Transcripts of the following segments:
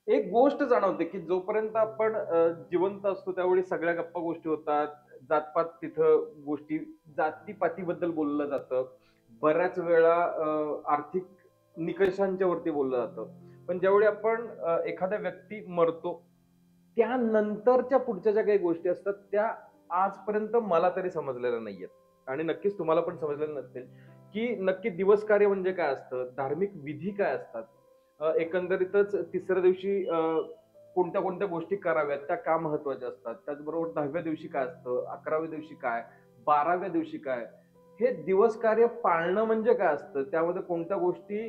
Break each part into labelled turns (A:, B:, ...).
A: एक गोष्ट जाणवते, की जोपर्यंत आपण जिवंत असतो त्यावेळी सगळ्या गप्पा गोष्टी होतात. जात-पात तिथं गोष्टी जाती-पातीबद्दल बोललं जातं. बऱ्याच वेळा आर्थिक निकषांच्या वरती बोललं जातं. पण ज्यावेळी आपण एखादा व्यक्ती मरतो, त्यानंतरच्या पुढच्या ज्या काही गोष्टी असतात, त्या आजपर्यंत मला तरी समजलेल्या नाहीयेत. आणि नक्कीच तुम्हाला पण समजलेलं नसतील, की नक्की दिवस कार्य म्हणजे काय असतं? धार्मिक विधी काय असतात? एकंदरीतच तिसऱ्या दिवशी कोणत्या-कोणत्या गोष्टी कराव्यात, त्या का महत्त्वाच्या असतात. त्याचबरोबर 10व्या दिवशी काय असतं, 11व्या दिवशी काय, 12व्या दिवशी काय, हे दिवस कार्य पाळणं म्हणजे काय असतं? त्यामध्ये कोणत्या गोष्टी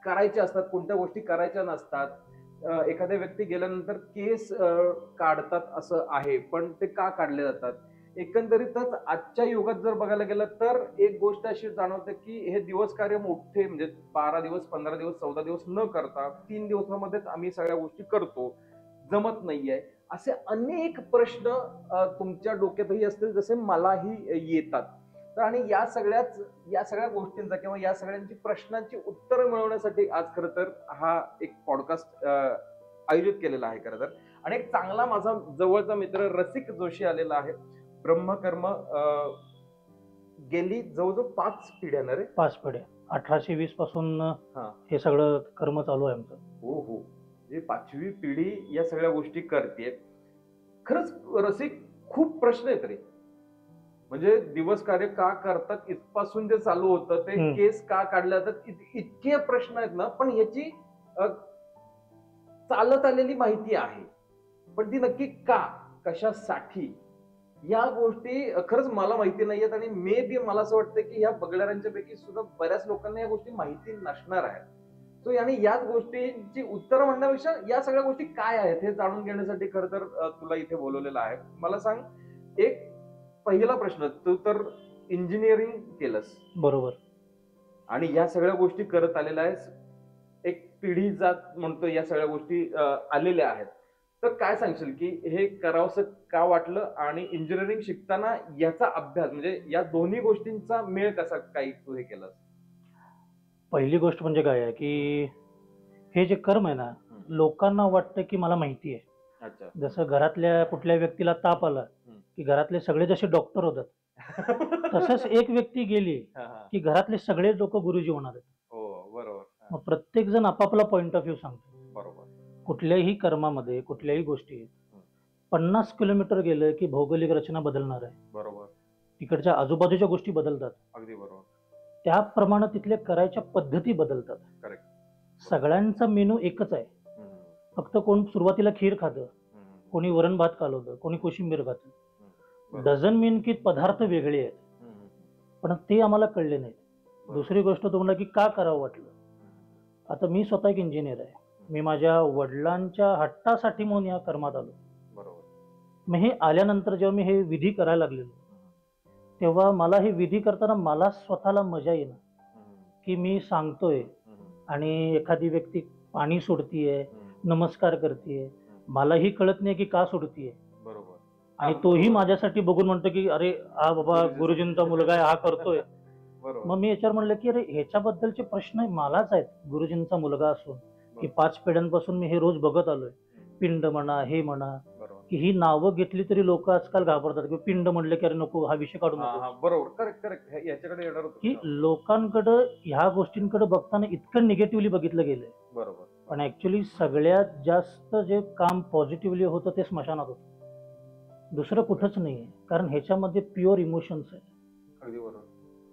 A: करायच्या असतात, कोणत्या गोष्टी करायच्या नसतात. एखाद्या व्यक्ती गेल्यानंतर केस काढतात असं आहे, पण ते का काढले जातात? एकंदरीतच आजच्या युगात जर बघायला गेलं तर एक गोष्ट अशी जाणवते, की हे दिवस कार्य मोठे म्हणजे 12 दिवस, 15 दिवस, 14 दिवस न करता 3 दिवसामध्येच आम्ही सगळ्या गोष्टी करतो. जमत नाहीये. असे अनेक प्रश्न तुमच्या डोक्यातही असतील जसे मलाही येतात. तर आणि या सगळ्या गोष्टींचा किंवा या सगळ्यांची प्रश्नांची उत्तरं मिळवण्यासाठी आज खरं तर हा एक पॉडकास्ट आयोजित केलेला आहे खरं तर. आणि एक चांगला माझा जवळचा मित्र रसिक जोशी आलेला आहे. ब्रह्मकर्म गेली जवळ-जवळ 5 पिढ्या ना रे?
B: 5 पिढ्या. 1820 पासून
A: हां.
B: हे सगळं कर्म चालू आहे आमचं.
A: हो, हो. म्हणजे 5वी पिढी या सगळ्या गोष्टी करतेय. खरंच रसिक खूप प्रश्न आहेत रे. म्हणजे दिवस कार्य का करतात इथपासून जे चालू होतं ते
B: हं.
A: केस का काढल्या जातात इतके प्रश्न आहेत ना, पण याची अ, चालत आलेली माहिती आहे. पण ती नक्की का? कशासाठी? या गोष्टी खरंच मला माहिती नाहीयेत आणि मे बी मला असं वाटतं, की ह्या बघणाऱ्यांच्या पैकी सुद्धा बऱ्याच लोकांना या गोष्टी माहिती नसणार आहेत. सो आणि याच गोष्टींची उत्तरं म्हणण्यापेक्षा या सगळ्या गोष्टी काय आहेत हे जाणून घेण्यासाठी खरं तर तुला इथे बोलवलेलं आहे. मला सांग, एक पहिला प्रश्न, तू तर इंजिनिअरिंग केलंस
B: बरोबर.
A: आणि या सगळ्या गोष्टी करत आलेला आहेस. एक पिढी जात म्हणतो या सगळ्या गोष्टी आलेल्या आहेत. तर काय सांगशील, की हे करावंसं का वाटलं आणि इंजिनिअरिंग शिकताना याचा अभ्यास म्हणजे या दोन्ही गोष्टींचा मेळ कसा काही तू हे केलास?
B: पहिली गोष्ट म्हणजे काय आहे, की हे जे कर्म आहे ना,
A: हं.
B: लोकांना वाटतं, की मला माहिती आहे.
A: अच्छा.
B: जसं घरातल्या कुठल्या व्यक्तीला ताप आला,
A: हं.
B: की घरातले सगळे जसे डॉक्टर होतात. तसंच एक व्यक्ती गेली,
A: हां, हां.
B: की घरातले सगळे लोकं गुरुजी होणार आहेत.
A: हो, बरोबर. हां.
B: मग प्रत्येक जण आपापला पॉइंट ऑफ व्ह्यू सांगतो.
A: बरोबर.
B: कुठल्याही कर्मामध्ये, कुठल्याही गोष्टीत
A: हं.
B: 50 किलोमीटर गेलं, की भौगोलिक रचना बदलणार आहे.
A: बरोबर.
B: तिकडच्या आजूबाजूच्या गोष्टी बदलतात.
A: अगदी बरोबर.
B: त्याप्रमाणे तिथल्या करायच्या पद्धती बदलतात.
A: करेक्ट. बरोबर.
B: सगळ्यांचा मेनू एकच आहे.
A: हं,
B: फक्त कोण सुरुवातीला खीर खातं,
A: हं,
B: कोणी वरण भात कालवतं, कोणी कोशिंबीर खातं.
A: हं. बरोबर.
B: डझन मीन की पदार्थ वेगळे आहेत.
A: हं, हं,
B: पण ते आम्हाला कळले नाहीत.
A: बरोबर.
B: दुसरी गोष्ट तो म्हणला, की का करावं वाटलं?
A: हं,
B: आता मी स्वतः एक इंजिनिअर आहे. मी माझ्या वडिलांच्या हट्टासाठी म्हणून या कर्मात आलो.
A: बरोबर.
B: मग हे आल्यानंतर जेव्हा मी हे विधी करायला लागलेलो, तेव्हा मला हे विधी करताना मला स्वतःला मजा येईना, की मी सांगतोय आणि एखादी व्यक्ती पाणी सोडतीये, नमस्कार करतीये. मलाही कळत नाही की का सोडतीये.
A: बरोबर.
B: आणि तोही माझ्यासाठी बघून म्हणतो की "अरे, हा बाबा गुरुजींचा मुलगा आहे, हा करतोय."
A: बरोबर.
B: मग मी याच्यावर म्हणलं की "अरे, ह्याच्याबद्दलचे प्रश्न मलाच आहेत, गुरुजींचा मुलगा असून, की 5 पिढ्यांपासून मी हे रोज बघत आलोय. पिंड म्हणा, हे म्हणा,
A: बरोबर.
B: की ही नावं घेतली तरी लोकं आजकाल घाबरतात, की पिंड म्हणले की "अरे नको, हा विषय काढू
A: हां,
B: नको."
A: हां. बरोबर. Correct, correct. याच्याकडे येणार होतो
B: की
A: मी.
B: लोकांकडं ह्या गोष्टींकडे बघताना इतकं निगेटिव्हली बघितलं गेलंय.
A: बरोबर.
B: पण ॲक्चुअली सगळ्यात जास्त जे काम पॉझिटिव्हली होतं ते स्मशानात होतं. दुसरं कुठंच नाहीये. कारण ह्याच्यामध्ये प्युअर इमोशन्स आहेत.
A: अगदी बरोबर.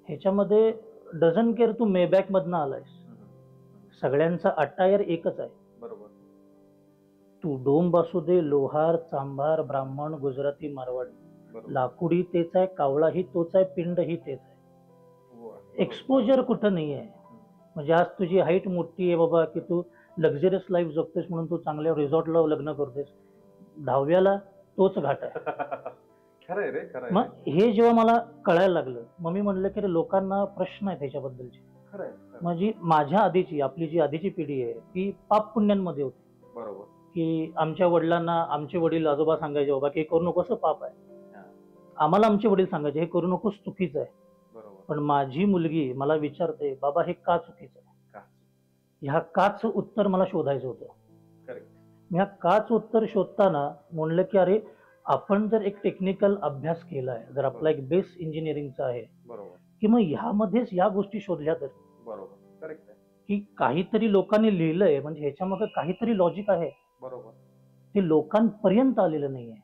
B: ह्याच्यामध्ये डझंट केअर तू मेबॅकमधनं आलायस.
A: हं, हं.
B: सगळ्यांचा अटायर एकच आहे.
A: बरोबर.
B: तू डोंब असू दे, लोहार, चांभार, ब्राह्मण, गुजराती, मारवाडी.
A: बरोबर.
B: लाकूडही तेच आहे, कावळाही तोच आहे, पिंडही तेच आहे.
A: बरोबर.
B: एक्सपोजर कुठं नाहीये. म्हणजे आज तुझी हाईट मोठी आहे बाबा, की तू लक्झरियस लाईफ जगतोयस म्हणून तू चांगल्या रिसॉर्टला लग्न करतोयस. 10व्याला तोच घाट आहे.
A: खरं आहे रे, खरं आहे.
B: मग हे जेव्हा मला कळायला लागलं, मग मी म्हटलं की अरे लोकांना प्रश्न आहेत ह्याच्याबद्दलचे.
A: खरं आहे. खरं आहे.
B: म्हणजे माझ्या आधीची, आपली जी आधीची पिढी आहे, ती पाप पुण्यांमध्ये होती.
A: बरोबर.
B: की आमच्या वडिलांना आमचे वडील आजोबा सांगायचे बाबा की हे करू नकोस पाप आहे.
A: हां.
B: आम्हाला आमचे वडील सांगायचे हे करू नकोस चुकीचं आहे.
A: बरोबर.
B: पण माझी मुलगी मला विचारते, बाबा हे का चुकीचं आहे?
A: का?
B: ह्या काच उत्तर मला शोधायचं होतं.
A: करेक्ट.
B: मी ह्या काच उत्तर शोधताना म्हणलं की अरे आपण जर एक टेक्निकल अभ्यास केलाय, जर आपला एक बेस इंजिनिअरिंगचा आहे,
A: बरोबर
B: की मग ह्यामध्येच या गोष्टी शोधल्या तर
A: बरोबर करेक्ट आहे.
B: की काहीतरी लोकांनी लिहिलंय म्हणजे ह्याच्यामागे काहीतरी लॉजिक आहे,
A: बरोबर.
B: ते लोकांपर्यंत आलेलं नाहीये.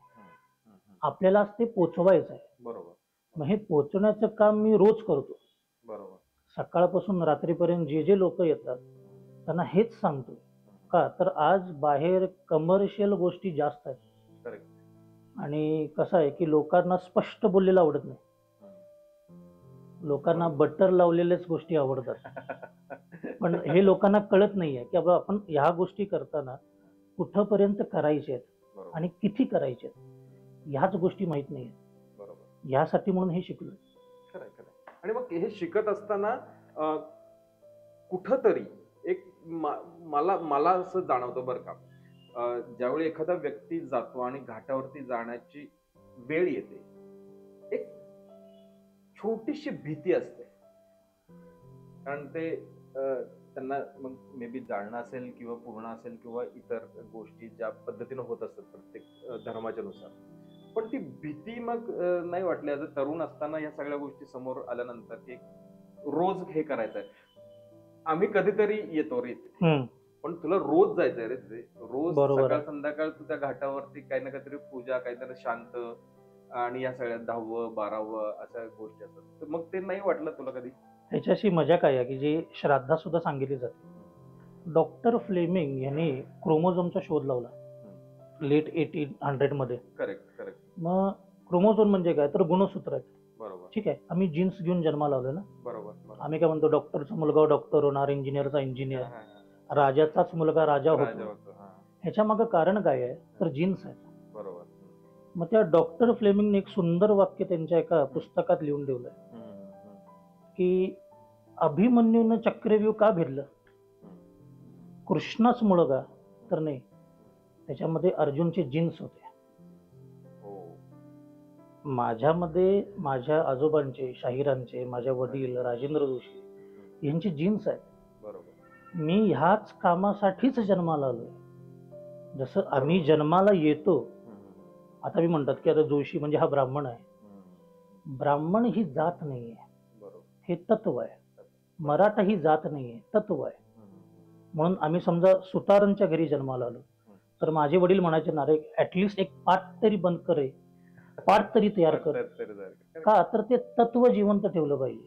B: आपल्याला ते पोचवायचं आहे.
A: बरोबर
B: मग हे पोचवण्याचं काम मी रोज करतो.
A: बरोबर.
B: सकाळपासून रात्रीपर्यंत जे जे लोक येतात त्यांना हेच सांगतो. का तर आज बाहेर कमर्शियल गोष्टी जास्त आहेत
A: करेक्ट.
B: आणि कसं आहे की लोकांना स्पष्ट बोललेलं आवडत नाही. लोकांना बटर लावलेल्याच गोष्टी आवडतात. पण हे लोकांना कळत नाहीये की बाबा आपण ह्या गोष्टी करताना कुठपर्यंत करायच्या आहेत
A: बरोबर
B: आणि किती करायच्या आहेत ह्याच गोष्टी माहित नाहीये.
A: बरोबर.
B: यासाठी म्हणून हे शिकलो.
A: खरंय खरंय. आणि मग हे शिकत असताना कुठंतरी एक मला मला असं जाणवतं बरं का, ज्यावेळी एखादा व्यक्ती जातो आणि घाटावरती जाण्याची वेळ येते, एक छोटीशी भीती असते. कारण ते त्यांना मग मे बी जाणणं असेल किंवा पूर्ण असेल किंवा इतर गोष्टी ज्या पद्धतीनं होत असतात प्रत्येक धर्माच्या नुसार. पण ती भीती मग नाही वाटली ॲज अ तरुण असताना ह्या सगळ्या गोष्टी समोर आल्यानंतर की रोज हे करायचंय. आम्ही कधीतरी येतो रे तिथे. पण तुला रोज जायचंय रे तिथे. रोज
B: बरोबर
A: सकाळ
B: आहे.
A: संध्याकाळ तू त्या घाटावरती काही ना काहीतरी पूजा, काहीतरी शांत आणि या सगळ्या 10वं 12वं अशा गोष्टी असतात. तर मग ते नाही वाटलं तुला कधी?
B: ह्याच्याशी मजा काय आहे की जी श्राद्धा सुद्धा सांगितली जाते. डॉक्टर फ्लेमिंग यांनी क्रोमोझोमचा शोध लावला लेट 1800 मध्ये.
A: Correct correct.
B: मग क्रोमोझोम म्हणजे काय तर गुणसूत्र आहेत.
A: बरोबर
B: ठीक आहे, आम्ही जीन्स घेऊन जन्माला आलो ना.
A: बरोबर बरोबर.
B: आम्ही काय म्हणतो डॉक्टरचा मुलगा डॉक्टर होणार, इंजिनियरचा इंजिनियर,
A: हा, हा, हा.
B: राजाचाच मुलगा राजा
A: राजा
B: होतो.
A: होतो. हा.
B: ह्याच्या मागं कारण काय आहे तर जीन्स आहे.
A: बरोबर.
B: मग त्या डॉक्टर फ्लेमिंगने एक सुंदर वाक्य त्यांच्या एका पुस्तकात लिहून ठेवलंय की अभिमन्यूनं चक्रव्यूह का भिडलं? कृष्णाच मुलगा तर नाही, त्याच्यामध्ये अर्जुनचे जीन्स होते.
A: हो.
B: माझ्यामध्ये माझ्या आजोबांचे, शाहिरांचे, माझ्या वडील राजेंद्र जोशी यांची जीन्स आहेत.
A: बरोबर.
B: मी ह्याच कामासाठीच जन्माला आलोय. जसं आम्ही जन्माला येतो, आता मी म्हणतात की आता जोशी म्हणजे हा ब्राह्मण आहे. ब्राह्मण ही जात नाहीये,
A: बरोबर.
B: हे तत्व आहे. मराठा ही जात नाहीये, तत्व आहे. म्हणून आम्ही समजा सुतारांच्या घरी जन्माला आलो तर माझे वडील म्हणायचे ना रे ऍटलिस्ट एक पाठ तरी बंद करे, पाठ तरी तयार कर. का तर ते तत्व जिवंत ठेवलं पाहिजे.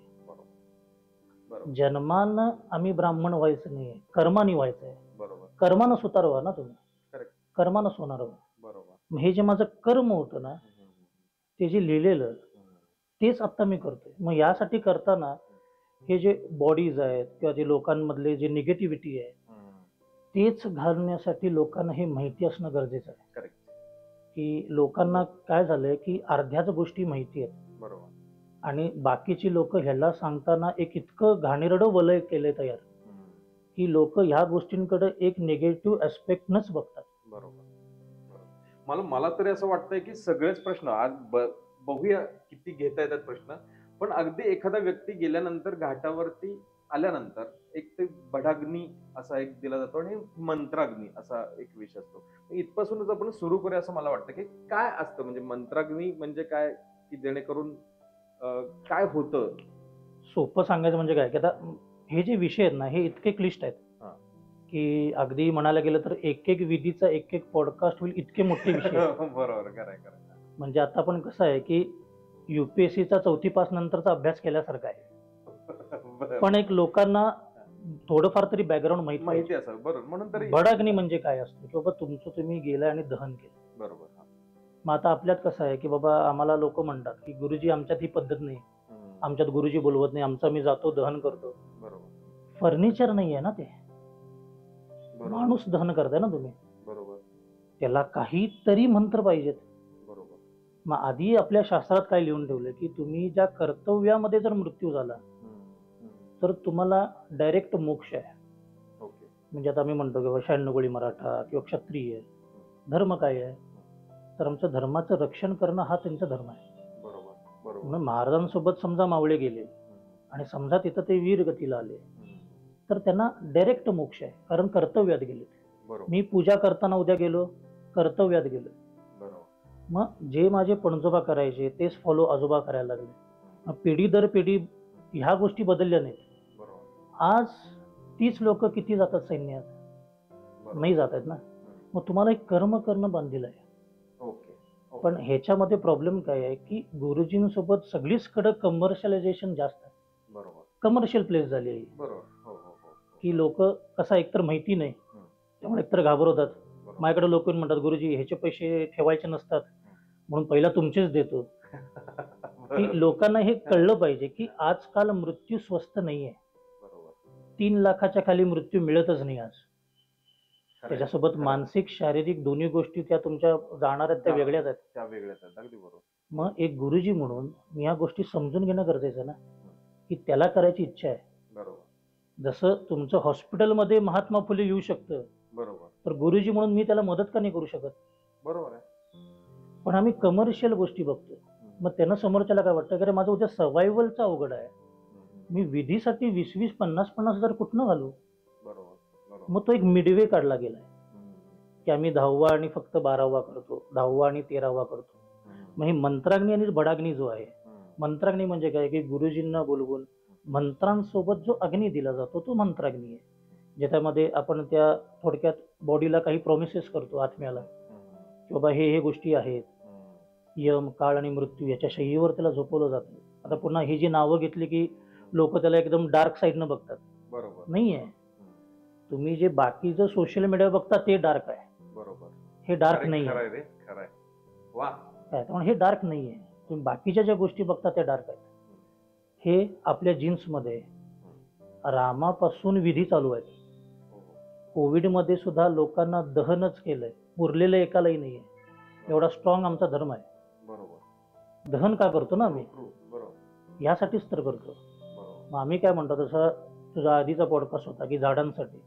A: बरोबर.
B: जन्मानं आम्ही ब्राह्मण व्हायचं नाहीये, कर्माने व्हायचंय.
A: बरोबर.
B: कर्मानं सुतार व्हा ना तुम्ही,
A: Correct.
B: कर्मानं सोनार व्हा.
A: बरोबर.
B: मग हे जे माझं कर्म होतं ना ते जे लिहिलेलं तेच आता मी करतोय. मग यासाठी करताना हे जे बॉडीज आहेत किंवा जे लोकांमधले जे निगेटिव्हिटी आहे तेच घालण्यासाठी लोकांना हे माहिती असणं गरजेचं आहे.
A: करेक्ट.
B: की लोकांना काय झालंय की अर्ध्याच गोष्टी माहिती आहेत
A: बरोबर.
B: आणि बाकीची लोक ह्याला सांगताना एक इतकं घाणेरडं वलय केलंय तयार की लोक ह्या गोष्टींकडे एक निगेटिव्ह ऍस्पेक्टनच बघतात.
A: बरोबर. मला तरी असं वाटतंय की सगळेच प्रश्न आज बघूया किती घेता येतात प्रश्न, पण अगदी एखादा व्यक्ती गेल्यानंतर घाटावरती आल्यानंतर एक ते बडाग्नी असा एक दिला जातो आणि मंत्राग्नी असा एक विषय असतो. इथपासूनच आपण सुरू करूया असं मला वाटतं की काय असतं म्हणजे मंत्राग्नी म्हणजे काय, की जेणेकरून काय होतं?
B: सोपं सांगायचं म्हणजे काय की आता हे जे विषय आहेत ना हे इतके क्लिष्ट आहेत की अगदी म्हणायला गेलं तर एक एक विधीचा एक एक पॉडकास्ट होईल इतके मोठे विषय आहेत.
A: बरोबर. खरंय.
B: म्हणजे आता पण कसं आहे की युपीएससीचा 4थी पास नंतरचा अभ्यास केल्यासारखा आहे. पण एक लोकांना थोडंफार तरी बॅकग्राऊंड
A: माहिती असावं. बरोबर. म्हणून तरी
B: बडाग्नी म्हणजे काय असतं की बाबा तुमचं तुम्ही गेलाय आणि दहन केलं.
A: बरोबर.
B: मग आता आपल्यात कसं आहे की बाबा आम्हाला लोक म्हणतात की गुरुजी आमच्यात ही पद्धत नाही, आमच्यात गुरुजी बोलवत नाही, आमचा मी जातो दहन करतो.
A: बरोबर.
B: फर्निचर नाही आहे ना ते, माणूस दहन करताय ना तुम्ही.
A: बरोबर.
B: त्याला काहीतरी मंत्र पाहिजेत.
A: बरोबर.
B: मग आधी आपल्या शास्त्रात काय लिहून ठेवलं की तुम्ही ज्या कर्तव्यामध्ये जर मृत्यू झाला तर तुम्हाला डायरेक्ट मोक्ष आहे.
A: ओके.
B: म्हणजे आता आम्ही म्हणतो किंवा 96 कोळी मराठा किंवा क्षत्रिय धर्म काय आहे तर आमच्या धर्माचं रक्षण करणं हा त्यांचा धर्म आहे.
A: बरोबर. बरोबर.
B: म्हणून महाराजांसोबत समजा मावळे गेले आणि समजा तिथं ते वीर गतीला आले तर त्यांना डायरेक्ट मोक्ष आहे कारण कर्तव्यात गेले.
A: बरोबर
B: मी पूजा करताना उद्या गेलो, कर्तव्यात गेलो.
A: बरोबर
B: मग जे माझे पणजोबा करायचे तेच फॉलो आजोबा करायला लागले. मग पिढी दर पिढी ह्या गोष्टी बदलल्या नाहीत.
A: बरोबर
B: आज तीच लोक किती जातात सैन्यात?
A: बरोबर.
B: नाही जात आहेत ना. मग तुम्हाला एक कर्म करणं बांधील आहे.
A: ओके
B: पण ह्याच्यामध्ये प्रॉब्लेम काय आहे की गुरुजींसोबत सगळीचकडे कमर्शियलायझेशन जास्त आहे.
A: बरोबर
B: कमर्शियल प्लेस झाली आहे
A: बरोबर हो हो हो हो.
B: की लोक कसं एकतर माहिती नाही
A: हम्म.
B: त्यामुळे एकतर घाबरवतात.
A: बरोबर.
B: माझ्याकडे लोक येऊन म्हणतात गुरुजी ह्याचे पैसे ठेवायचे नसतात म्हणून पहिला तुमचेच देतो. की
A: बरोबर.
B: लोकांना हे कळलं पाहिजे की आजकाल मृत्यू स्वस्त नाहीये.
A: बरोबर
B: 3 लाखाच्या खाली मृत्यू मिळतच नाही आज.
A: खरंय,
B: त्याच्यासोबत
A: खरंय.
B: मानसिक शारीरिक दोन्ही गोष्टी त्या तुमच्या जाणार आहेत त्या वेगळ्याच आहेत.
A: त्या वेगळ्याच आहेत अगदी बरोबर.
B: मग एक गुरुजी म्हणून मी या गोष्टी समजून घेणं गरजेचं आहे ना की त्याला करायची इच्छा आहे.
A: बरोबर
B: जसं तुमचं हॉस्पिटलमध्ये महात्मा फुले येऊ शकतं
A: बरोबर
B: तर गुरुजी म्हणून मी त्याला मदत का नाही करू शकत?
A: बरोबर आहे.
B: पण आम्ही कमर्शियल गोष्टी बघतो. मग त्यांना समोरच्याला काय वाटतं की अरे माझं उद्या सर्व्हायव्हलचा अवघड आहे. मी विधीसाठी 20-20, 50-50 हजार कुठनं घालू?
A: बरोबर बरोबर
B: मग तो एक मिडवे काढला गेलाय
A: हम्म.
B: की आम्ही 10वा आणि फक्त 12वा करतो, 10वा आणि 13वा करतो. मग ही मंत्राग्नी आणि बडाग्नी जो आहे, मंत्राग्नी म्हणजे काय की गुरुजींना बोलवून मंत्रांसोबत जो अग्नी दिला जातो तो मंत्राग्नी आहे. ज्याच्यामध्ये आपण त्या थोडक्यात बॉडीला काही प्रॉमिसेस करतो आत्म्याला की बाबा हे गोष्टी आहेत. यम, काळ आणि मृत्यू याच्या शय्येवर त्याला झोपवलं जातं. आता पुन्हा ही जी नावं घेतली की लोक त्याला एकदम डार्क साईडनं बघतात.
A: बरोबर
B: नाहीये. तुम्ही जे बाकीचं सोशल मीडिया बघता ते डार्क आहे.
A: बरोबर
B: हे डार्क
A: खरंय,
B: नाही
A: खरंय
B: आहे.
A: रे खरंय. वा
B: काय त्यामुळे हे डार्क नाही आहे. तुम्ही बाकीच्या ज्या गोष्टी बघता त्या डार्क आहेत. हे आपल्या जीन्समध्ये रामापासून विधी चालू आहेत.
A: हो, हो.
B: कोविडमध्ये सुद्धा लोकांना दहनच केलंय. उरलेलं एकालाही नाहीये. एवढा स्ट्रॉंग आमचा धर्म आहे.
A: बरोबर
B: दहन का करतो ना आम्ही?
A: बरोबर
B: यासाठीच तर करतो.
A: बरोबर
B: मग आम्ही काय म्हणतो तसं तुझा आधीचा पॉडकास्ट होता की झाडांसाठी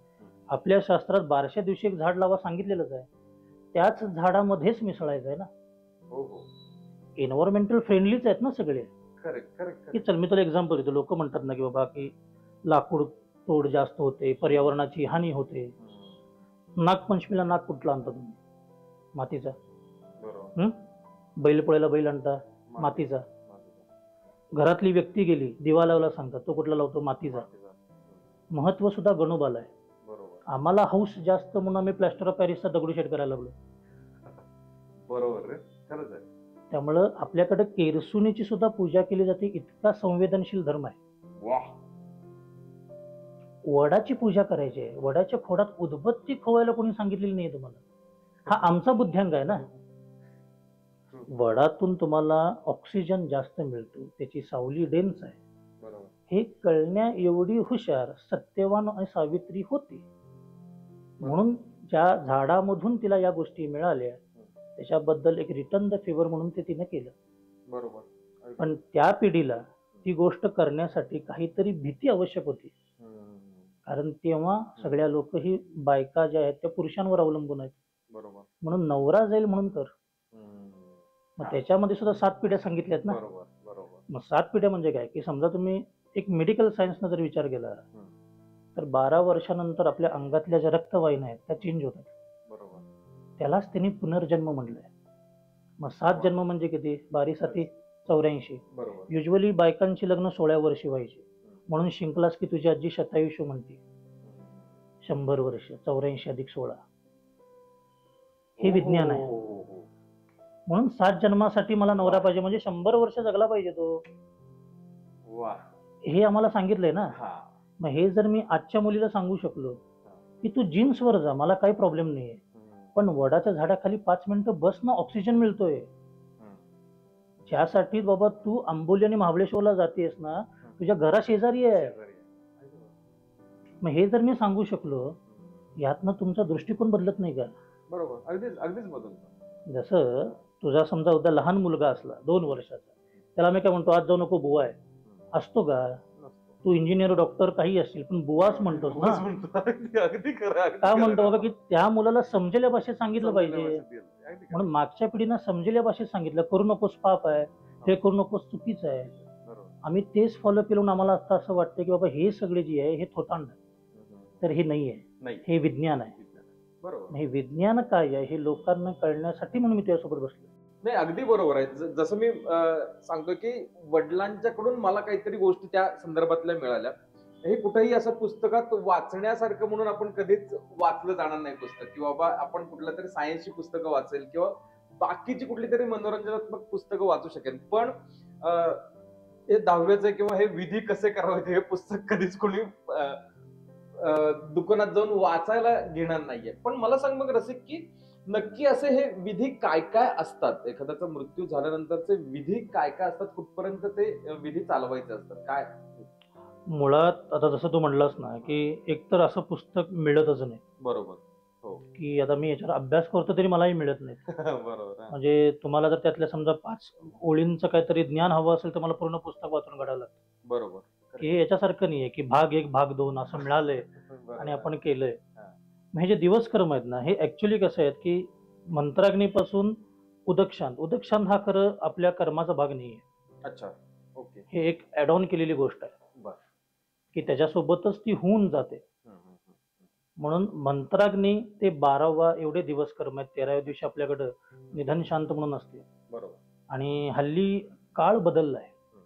B: आपल्या शास्त्रात 12व्या दिवशी एक झाड लावा सांगितलेलंच आहे. त्याच झाडामध्येच मिसळायचं आहे ना.
A: हो हो
B: एन्व्हायरमेंटल फ्रेंडलीच आहेत ना सगळे.
A: खरे खरे
B: की चल मी तुला एक्झाम्पल देतो. लोक म्हणतात ना की बाबा की लाकूड तोड जास्त होते, पर्यावरणाची हानी होते. नागपंचमीला नाग कुठला आणता तुम्ही? मातीचा.
A: बरोबर
B: बैलपोळ्याला बैल आणता मातीचा. घरातली व्यक्ती गेली दिवा लावला सांगतात तो कुठला लावतो? मातीचा. महत्व सुद्धा गणोबाला आहे.
A: बरोबर
B: आम्हाला हौस जास्त म्हणून आम्ही प्लॅस्टर ऑफ पॅरिसचा दगडूशेठ करायला लागलो.
A: बरोबर रे खरंच आहे.
B: त्यामुळं आपल्याकडे केरसुणीची सुद्धा पूजा केली जाते. इतका संवेदनशील धर्म आहे.
A: वा
B: वडाची पूजा करायची आहे. वडाच्या खोडात उदबत्ती खोवायला कोणी सांगितलेली नाही तुम्हाला. हा आमचा बुद्ध्यांग आहे ना. वडातून तुम्हाला ऑक्सिजन जास्त मिळतो, त्याची सावली डेन्स आहे.
A: बरोबर
B: हे कळण्या एवढी हुशार सत्यवान आणि सावित्री होती. म्हणून ज्या झाडामधून तिला या गोष्टी मिळाल्या त्याच्याबद्दल एक रिटर्न द फेवर म्हणून ते तिने केलं.
A: बरोबर
B: पण त्या पिढीला ती गोष्ट करण्यासाठी काहीतरी भीती आवश्यक होती. कारण तेव्हा सगळ्या लोक ही बायका ज्या आहेत त्या पुरुषांवर अवलंबून आहेत.
A: बरोबर
B: म्हणून नवरा जाईल म्हणून कर. मग त्याच्यामध्ये सुद्धा 7 पिढ्या सांगितल्यात ना.
A: बरोबर बरोबर
B: मग 7 पिढ्या म्हणजे काय की समजा तुम्ही एक मेडिकल सायन्सनं जर विचार केला तर 12 वर्षानंतर आपल्या अंगातल्या ज्या रक्तवाहिन्या आहेत त्या चेंज होतात.
A: बरोबर
B: त्यालाच त्यांनी पुनर्जन्म म्हणलंय. मग 7 जन्म म्हणजे किती? 12 7 84.
A: बरोबर
B: युजली बायकांची लग्न 16 वर्षी व्हायची. म्हणून शिंकलास की तुझी आजी शतायुष्य म्हणते. 100 वर्ष 84 अधिक 16 हे विज्ञान आहे. म्हणून 7 जन्मासाठी मला नवरा पाहिजे म्हणजे 100 वर्ष जगला पाहिजे तो.
A: वा
B: हे आम्हाला सांगितलंय ना.
A: हा
B: मग हे जर मी आजच्या मुलीला सांगू शकलो की तू जीन्सवर जा मला काही प्रॉब्लेम नाहीये, पण वडाच्या झाडाखाली 5 मिनिटं बस ना ऑक्सिजन मिळतोय. ज्यासाठी बाबा तू आंबोली आणि महाबळेश्वरला जातेस ना तुझ्या घरा शेजारी आहे. मग हे जर मी सांगू शकलो यातनं तुमचा दृष्टिकोन बदलत नाही का?
A: बरोबर अगदीच अगदीच बदलतो.
B: जसं तुझा समजा उद्या लहान मुलगा असला 2 वर्षाचा त्याला मी काय म्हणतो आज जाऊ नको बुवा आहे असतो का? तू इंजिनियर डॉक्टर काही असतील पण बुवाच म्हणतोस ना.
A: अगदी खरं
B: काय म्हणतो बाबा की त्या मुलाला समजेल्या भाषेत सांगितलं पाहिजे. म्हणून मागच्या पिढीनं समजेल्या भाषेत सांगितलं करू नकोस पाप आहे, हे करू नकोस चुकीचं आहे. आम्ही तेच फॉलो केलं. आम्हाला आता असं वाटतं की बाबा हे सगळे जे आहे हे थोतांड आहे. तर हे नाही आहे. हे विज्ञान आहे.
A: बरोबर.
B: हे विज्ञान काय आहे हे लोकांना कळण्यासाठी म्हणून मी तुझ्यासोबत बसलो.
A: नाही, अगदी बरोबर आहे. जसं मी सांगतो की वडिलांच्याकडून मला काहीतरी गोष्टी त्या संदर्भातल्या मिळाल्या. हे कुठेही असं पुस्तकात वाचण्यासारखं म्हणून आपण कधीच वाचलं जाणार नाही पुस्तक, की बाबा आपण कुठल्यातरी सायन्सची पुस्तकं वाचेल किंवा बाकीची कुठली तरी मनोरंजनात्मक पुस्तकं वाचू शकेल. पण अ, हे दहाव्याचं किंवा हे विधी कसे करावे हे पुस्तक कधीच कोणी अ, अ, दुकानात जाऊन वाचायला घेणार नाहीये. पण मला सांग मग रसिक, की नक्की असे हे विधी काय काय असतात? एखाद्याचा मृत्यू झाल्यानंतरचे विधी काय काय असतात? कुठपर्यंत ते विधी चालवायचे असतात? काय?
B: मुळात आता जसं तू म्हणलास ना, की एकतर असं पुस्तक मिळतच नाही,
A: बरोबर. हो.
B: की आता मी याच्यावर अभ्यास करतो तरी मलाही मिळत नाही.
A: बरोबर. हां.
B: म्हणजे तुम्हाला जर त्यातल्या समजा 5 ओळींचं काहीतरी ज्ञान हवं असेल, तर मला पूर्ण पुस्तक वाचून काढावं लागतं.
A: बरोबर.
B: की हे याच्यासारखं नाहीये, की भाग 1, भाग 2 असं मिळालंय
A: बरोबर.
B: आणि आपण केलंय.
A: हां.
B: मग हे जे दिवसकर्म आहेत ना, हे ॲक्चुअली कसं आहेत, की मंत्राग्नीपासून उदकशांत. उदकशांत हा खरं आपल्या कर्माचा भाग नाहीये.
A: अच्छा. ओके.
B: हे एक ॲड ऑन केलेली गोष्ट आहे,
A: बरं.
B: की त्याच्यासोबतच ती होऊन जाते.
A: हं, हं, हं.
B: म्हणून मंत्राग्नी ते 12वा एवढे दिवसकर्म आहेत. 13व्या दिवशी आपल्याकडं निधन शांत म्हणून असते
A: बरोबर.
B: आणि हल्ली काळ बदललाय.
A: हं, हं,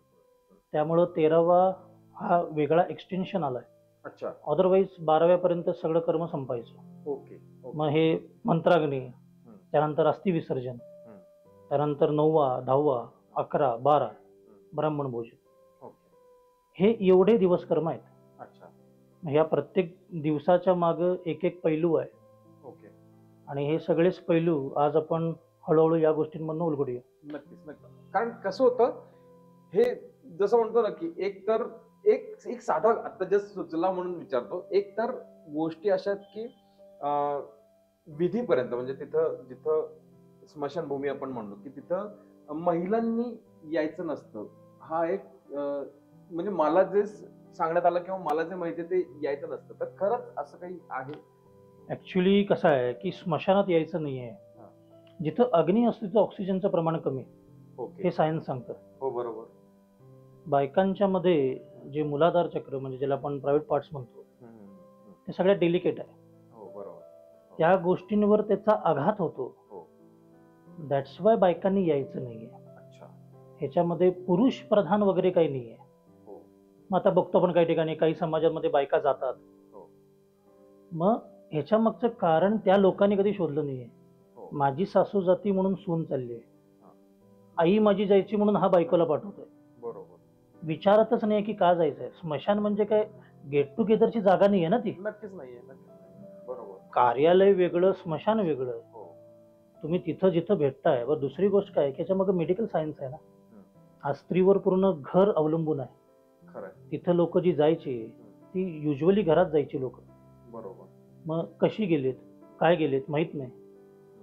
A: हं.
B: त्यामुळं 13वा हा वेगळा एक्सटेन्शन आलाय.
A: अच्छा.
B: अदरवाईज 12व्यापर्यंत सगळं कर्म संपायचं.
A: ओके. ओके.
B: मग हे मंत्राग्नी,
A: हं,
B: त्यानंतर अस्थि विसर्जन,
A: हं.
B: त्यानंतर 9वा, 10वा, 11, 12
A: हं.
B: ब्राह्मण भोजन.
A: ओके.
B: हे एवढे दिवसकर्म आहेत.
A: अच्छा.
B: ह्या प्रत्येक दिवसाच्या मागं एक एक पैलू आहे
A: ओके.
B: आणि हे सगळेच पैलू आज आपण हळूहळू या गोष्टींमधून उलगडूया.
A: नक्कीच, नक्कीच. कारण कसं होतं, हे जसं म्हणतो ना, की एक तर एक एक साधा आता जस्ट सुचला म्हणून विचारतो. एक तर गोष्टी अशा आहेत, की विधीपर्यंत म्हणजे तिथं जिथं स्मशानभूमी आपण म्हणलो, की तिथं महिलांनी यायचं नसतं. हा एक म्हणजे मला जे सांगण्यात आलं किंवा मला जे माहिती आहे ते यायचं नसतं. तर खरंच असं काही आहे?
B: ॲक्च्युली कसं आहे, की स्मशानात यायचं नाहीये.
A: हां.
B: जिथं अग्नी असतो तिथं ऑक्सिजनचं प्रमाण कमी आहे.
A: ओके.
B: हे सायन्स सांगतं.
A: हो, बरोबर.
B: बायकांच्या मध्ये जे मूलाधार चक्र म्हणजे ज्याला आपण प्रायव्हेट पार्ट्स म्हणतो,
A: हं, हं, हं.
B: ते सगळ्यात डेलिकेट आहे.
A: हो, बरोबर. हो.
B: त्या गोष्टींवर त्याचा आघात होतो.
A: हो.
B: दॅट्स वाय बायकांनी यायचं नाहीये.
A: अच्छा.
B: ह्याच्यामध्ये पुरुष प्रधान वगैरे काही नाहीये.
A: हो.
B: मग आता बघतो आपण काही ठिकाणी काही समाजामध्ये बायका जातात.
A: हो.
B: मग ह्याच्या मागचं कारण त्या लोकांनी कधी शोधलं नाहीये.
A: हो.
B: माझी सासू जाती म्हणून सून चालली आहे.
A: हां.
B: आई माझी जायची म्हणून हा बायकोला पाठवतोय.
A: बरोबर.
B: विचारतच नाही की का जायचंय. स्मशान म्हणजे काय गेट टुगेदरची जागा नाहीये ना ती.
A: नक्कीच नाहीये, नक्कीच नाहीये. बरोबर.
B: कार्यालय वेगळं, स्मशान वेगळं.
A: हो.
B: तुम्ही तिथं जिथं भेटताय. बरं दुसरी गोष्ट काय, की ह्याच्यामागे मेडिकल सायन्स आहे ना.
A: हं.
B: आज स्त्रीवर पूर्ण घर अवलंबून आहे.
A: खरंय.
B: तिथं लोक जी जायची ती युजली घरात जायची लोक.
A: बरोबर.
B: मग कशी गेलेत, काय गेलेत माहित नाही.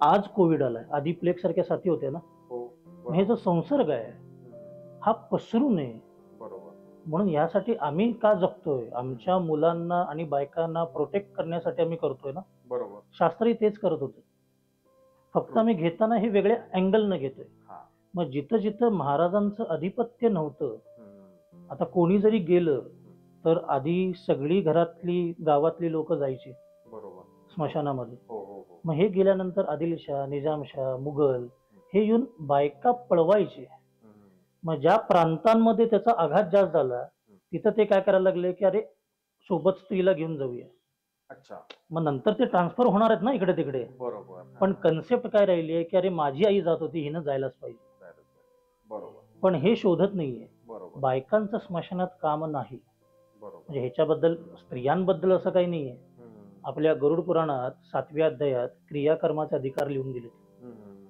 B: आज कोविड आलाय. आधी प्लेग सारख्या साथी होत्या ना.
A: हो.
B: मग हे जो संसर्ग आहे
A: हं.
B: हा पसरू नये
A: बरोबर.
B: म्हणून यासाठी आम्ही का जगतोय, आमच्या मुलांना आणि बायकांना प्रोटेक्ट करण्यासाठी आम्ही करतोय ना.
A: बरोबर.
B: शास्त्रही तेच करत होते. फक्त आम्ही घेताना हे वेगळ्या अँगलनं घेतोय.
A: हां.
B: मग जिथं जिथं महाराजांचं अधिपत्य नव्हतं,
A: हं.
B: आता कोणी जरी गेलं तर आधी सगळी घरातली गावातली लोक जायची
A: बरोबर.
B: स्मशानामध्ये.
A: हो, हो, हो.
B: मग हे गेल्यानंतर आदिलशाह, निजामशाह, मुघल हे येऊन बायका पळवायचे.
A: हं.
B: मग ज्या प्रांतांमध्ये त्याचा आघात जास्त झाला तिथं ते काय करायला लागले, की अरे सोबत स्त्रीला घेऊन जाऊया.
A: अच्छा.
B: मग नंतर ते ट्रान्सफर होणार आहेत ना इकडे तिकडे.
A: बरोबर.
B: पण
A: हां.
B: कन्सेप्ट काय राहिली आहे, की अरे माझी आई जात होती हिनं जायलाच पाहिजे.
A: बरोबर.
B: पण हे शोधत नाहीये.
A: बरोबर.
B: बायकांचं स्मशानात काम नाही.
A: बरोबर.
B: म्हणजे ह्याच्याबद्दल स्त्रियांबद्दल असं काही नाहीये.
A: हं.
B: आपल्या गरुड पुराणात 7व्या अध्यायात क्रियाकर्माचे अधिकार लिहून दिलेत.
A: हं, हं, हं.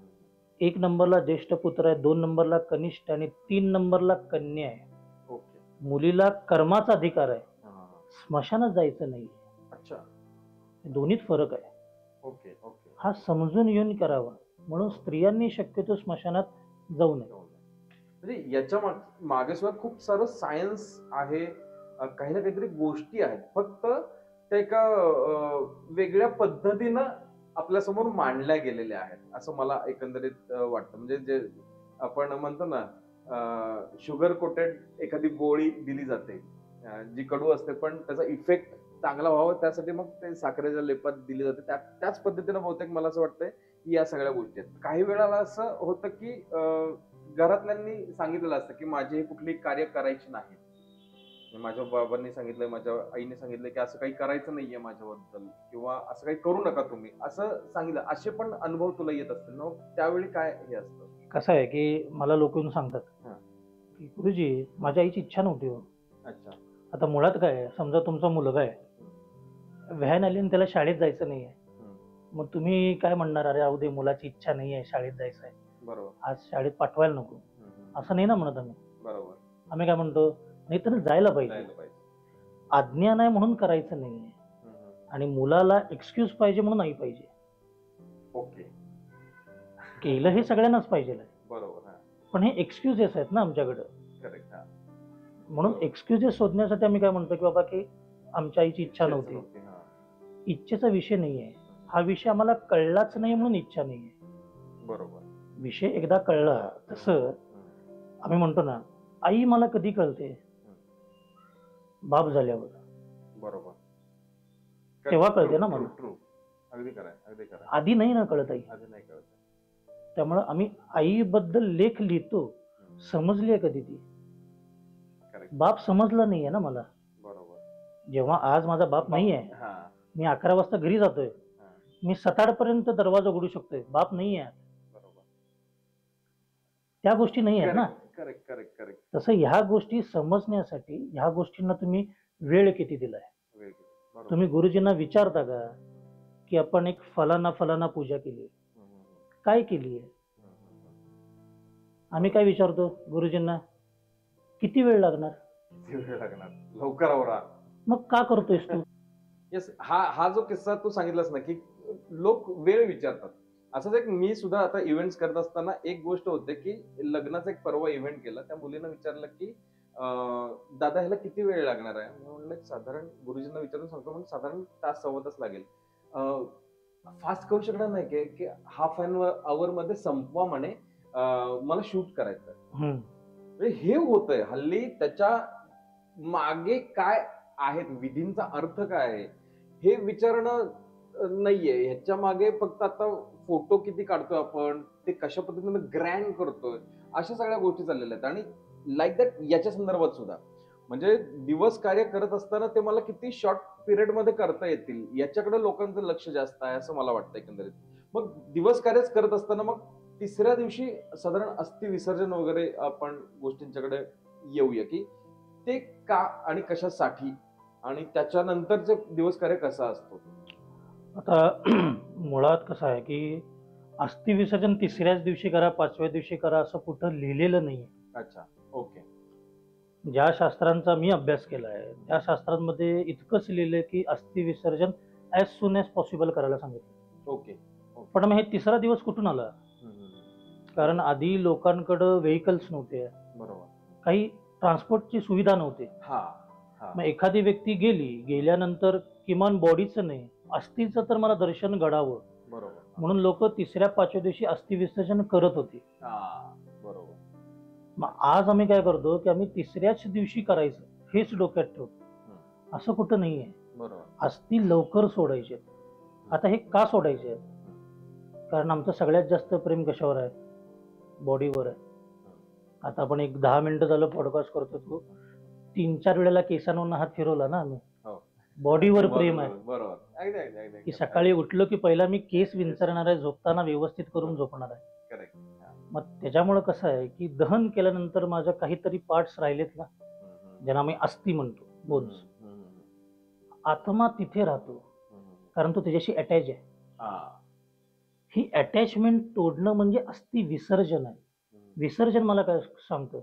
B: 1 नंबरला ज्येष्ठ पुत्र आहे, 2 नंबरला कनिष्ठ आणि 3 नंबरला कन्या आहे.
A: ओके.
B: मुलीला कर्माचा अधिकार आहे.
A: हां.
B: स्मशानात जायचं नाही.
A: अच्छा.
B: दोन्हीत फरक आहे.
A: Okay, okay.
B: हा समजून येऊन करावा. म्हणून स्त्रियांनी शक्यतो स्मशानात जाऊ नये.
A: म्हणजे याच्या मागे सुद्धा खूप सारं सायन्स आहे. काही ना काहीतरी गोष्टी आहेत. फक्त त्या एका वेगळ्या पद्धतीनं आपल्यासमोर मांडल्या गेलेल्या आहेत, असं मला एकंदरीत वाटतं. म्हणजे जे आपण म्हणतो ना, शुगर कोटेड एखादी गोळी दिली जाते, जी कडू असते पण त्याचा इफेक्ट चांगला व्हावा त्यासाठी मग ते साखरेच्या लेपात दिली जाते. त्याच पद्धतीनं बहुतेक मला असं वाटतंय की या सगळ्या गोष्टी आहेत. काही वेळेला असं होतं की घरातल्यांनी सांगितलेलं असतं की माझी कुठली कार्य करायची नाही. माझ्या बाबांनी सांगितलंय, माझ्या आईने सांगितलंय की असं काही करायचं नाहीये माझ्याबद्दल किंवा असं काही करू नका तुम्ही असं सांगितलं. असे पण अनुभव तुला येत असतील ना, मग त्यावेळी काय हे असतं?
B: कसं आहे की मला लोक येऊन सांगतात
A: हा.
B: की गुरुजी माझ्या आईची इच्छा नव्हती हो.
A: अच्छा.
B: आता मुळात काय आहे, समजा तुमचा मुलगा आहे, व्हॅन आली आणि त्याला शाळेत जायचं नाहीये, मग तुम्ही काय म्हणणार, अरे अहो दे मुलाची इच्छा नाही आहे शाळेत जायचं आहे,
A: बरोबर.
B: आज शाळेत पाठवायला नको. असं नाही ना म्हणत आम्ही.
A: बरोबर.
B: आम्ही काय म्हणतो, नाही तर जायला पाहिजे.
A: जायला पाहिजे.
B: आज्ञा नाही म्हणून करायचं नाहीये आणि मुलाला एक्सक्यूज पाहिजे म्हणून नाही पाहिजे.
A: ओके.
B: केलं हे सगळ्यांनाच पाहिजे,
A: बरोबर.
B: पण हे एक्सक्युजेस आहेत ना आमच्याकडे.
A: करेक्ट.
B: म्हणून एक्सक्युजेस शोधण्यासाठी आम्ही काय म्हणतो की बाबा की आमच्या आईची इच्छा नव्हती. इच्छेचा विषय नाहीये, हा विषय आम्हाला कळलाच नाही म्हणून इच्छा नाहीये.
A: बरोबर.
B: विषय एकदा कळला, तसं आम्ही म्हणतो ना, आई मला कधी कळते, बाप झाल्यावर.
A: बरोबर.
B: तेव्हा कळते ना मला.
A: ट्रू. अगदी खरं, अगदी खरं.
B: आधी नाही ना कळत आई.
A: आधी नाही कळत.
B: त्यामुळे आम्ही आईबद्दल लेख लिहितो, समजली आहे कधी ती. बाप समजला नाहीये ना मला.
A: बरोबर.
B: जेव्हा आज माझा बाप नाहीये, मी 11 वाजता घरी जातोय, मी 7:30 पर्यंत दरवाजा उघडू शकतोय, बाप नाहीये.
A: बरोबर.
B: त्या गोष्टी नाही आहेत ना.
A: Correct correct correct.
B: तसं ह्या गोष्टी समजण्यासाठी ह्या गोष्टींना तुम्ही वेळ किती दिलाय? तुम्ही गुरुजींना विचारता का की आपण एक फलाना फलाना पूजा केली, काय केली आहे? आम्ही काय विचारतो गुरुजींना, किती वेळ लागणार?
A: किती वेळ लागणार? लवकर आवरा.
B: मग का करतोयस तू?
A: येस. हा जो किस्सा तू सांगितलास ना की लोक वेळ विचारतात. असंच एक मी सुद्धा आता इव्हेंट्स करत असताना एक गोष्ट होते की लग्नाचा एक परवा इव्हेंट केला. त्या मुलीनं विचारलं की दादा ह्याला किती वेळ लागणार आहे? मी म्हणलं साधारण गुरुजींना विचारून सांगतो, म्हणजे साधारण तास सव्वा तास लागेल. फास्ट करू शकणार नाही की हाफ एन आवर मध्ये संपवा म्हणे, मला शूट करायचं. म्हणजे हे होतंय हल्ली. त्याच्या मागे काय आहेत, विधींचा अर्थ काय आहे हे विचारणं नाहीये. ह्याच्या मागे फक्त आता फोटो किती काढतोय आपण, ते कशा पद्धतीने ग्रँड करतोय, अशा सगळ्या गोष्टी चाललेल्या आहेत. आणि लाईक दॅट याच्या संदर्भात सुद्धा म्हणजे दिवस कार्य करत असताना ते मला किती शॉर्ट पिरियड मध्ये करता येतील याच्याकडे लोकांचं लक्ष जास्त आहे असं मला वाटतं एकंदरीत. मग दिवस कार्यच करत असताना मग तिसऱ्या दिवशी साधारण अस्थि विसर्जन वगैरे आपण गोष्टींच्याकडे येऊया की ते का आणि कशासाठी आणि त्याच्यानंतरचे दिवस कार्य कसा असतो.
B: आता मुळात कसं आहे की अस्थि विसर्जन तिसऱ्याच दिवशी करा, 5व्या दिवशी करा असं कुठं लिहिलेलं नाहीये.
A: अच्छा. ओके.
B: ज्या शास्त्रांचा मी अभ्यास केला आहे त्या शास्त्रांमध्ये इतकंच लिहिलंय की अस्थि विसर्जन ऍज सून ऍज पॉसिबल करायला सांगितलं.
A: ओके.
B: पण मग हे तिसरा दिवस कुठून आला? कारण आधी लोकांकडं व्हेकल्स नव्हते,
A: बरोबर,
B: काही ट्रान्सपोर्टची सुविधा नव्हती. मग एखादी व्यक्ती गेल्यानंतर किमान बॉडीचं नाही, अस्थिचं तर मला दर्शन घडावं,
A: बरोबर,
B: म्हणून लोक तिसऱ्या 5व्या दिवशी अस्थि विसर्जन करत होते.
A: बरोबर.
B: मग आज आम्ही काय करतो की आम्ही तिसऱ्याच दिवशी करायचं हेच डोक्यात ठेवतो. असं कुठं नाहीये.
A: बरोबर.
B: अस्थि लवकर सोडायचे. आता हे का सोडायचे? कारण आमचं सगळ्यात जास्त प्रेम कशावर आहे? बॉडीवर आहे. आता आपण एक 10 मिनिटं झालं पॉडकास्ट करतो, तो 3-4 वेळेला केसांवरून हात फिरवला ना आम्ही. बॉडीवर प्रेम आहे.
A: बरोबर.
B: की सकाळी उठलो की पहिला मी केस विंचरणार आहे, झोपताना व्यवस्थित करून झोपणार आहे. मग त्याच्यामुळे कसं आहे की दहन केल्यानंतर माझ्या काहीतरी पार्ट्स राहिलेत ना, ज्यांना आम्ही अस्थि म्हणतो, बोन्स, आत्मा तिथे राहतो कारण तो त्याच्याशी अटॅच आहे. ही अटॅचमेंट तोडणं म्हणजे अस्थि विसर्जन आहे. विसर्जन मला काय सांगतं?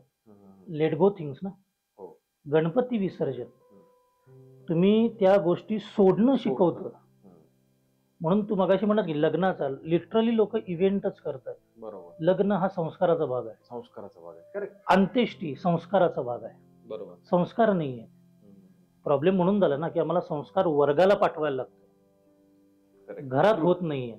B: लेट गो थिंग्स ना. गणपती विसर्जन तुम्ही त्या गोष्टी सोडणं शिकवतं. म्हणून तू मगाशी म्हणत की लग्नाचा लिटरली लोक इव्हेंटच करतात.
A: बरोबर.
B: लग्न हा संस्काराचा भाग आहे.
A: संस्काराचा भाग आहे. करेक्ट.
B: अंत्येष्टी संस्काराचा भाग आहे.
A: बरोबर.
B: संस्कार नाहीये. प्रॉब्लेम म्हणून झाला ना की आम्हाला संस्कार वर्गाला पाठवायला लागतं, घरात होत नाहीये.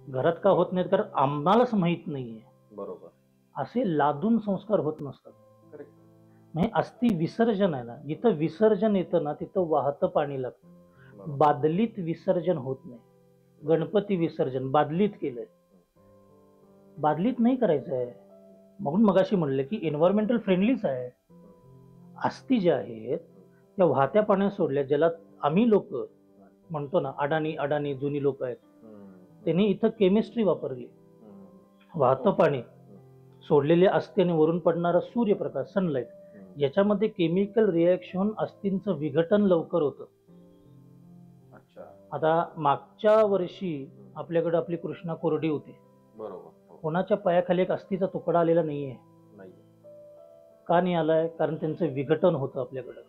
B: घरात का होत नाहीत? कारण आम्हालाच माहित नाहीये.
A: बरोबर.
B: असे लादून संस्कार होत नसतात. म्हणजे अस्थि विसर्जन आहे ना, जिथं विसर्जन येतं ना तिथं वाहतं पाणी लागतं.
C: बरोबर.
B: बादलीत विसर्जन होत नाही. गणपती विसर्जन बादलीत केलंय, बादलीत नाही करायचं आहे. म्हणून मगाशी म्हणलं की एन्व्हायरमेंटल फ्रेंडलीच आहे. अस्थी ज्या आहेत त्या वाहत्या पाण्यात सोडल्या, ज्याला आम्ही लोक म्हणतो ना, अडाणी अडाणी जुनी लोक आहेत, त्यांनी इथं केमिस्ट्री वापरली. वाहतं पाणी सोडलेले असते आणि वरून पडणारा सूर्यप्रकाश, सनलाईट, याच्यामध्ये केमिकल रिॲक्शन अस्थींचं विघटन लवकर होतं.
C: अच्छा.
B: आता मागच्या वर्षी आपल्याकडे आपली कृष्णा कोरडी होती.
C: बरोबर. हो.
B: कोणाच्या पायाखाली एक अस्थीचा तुकडा आलेला नाहीये.
C: नाही.
B: का नाही आलाय? कारण त्यांचं विघटन होतं आपल्याकडं.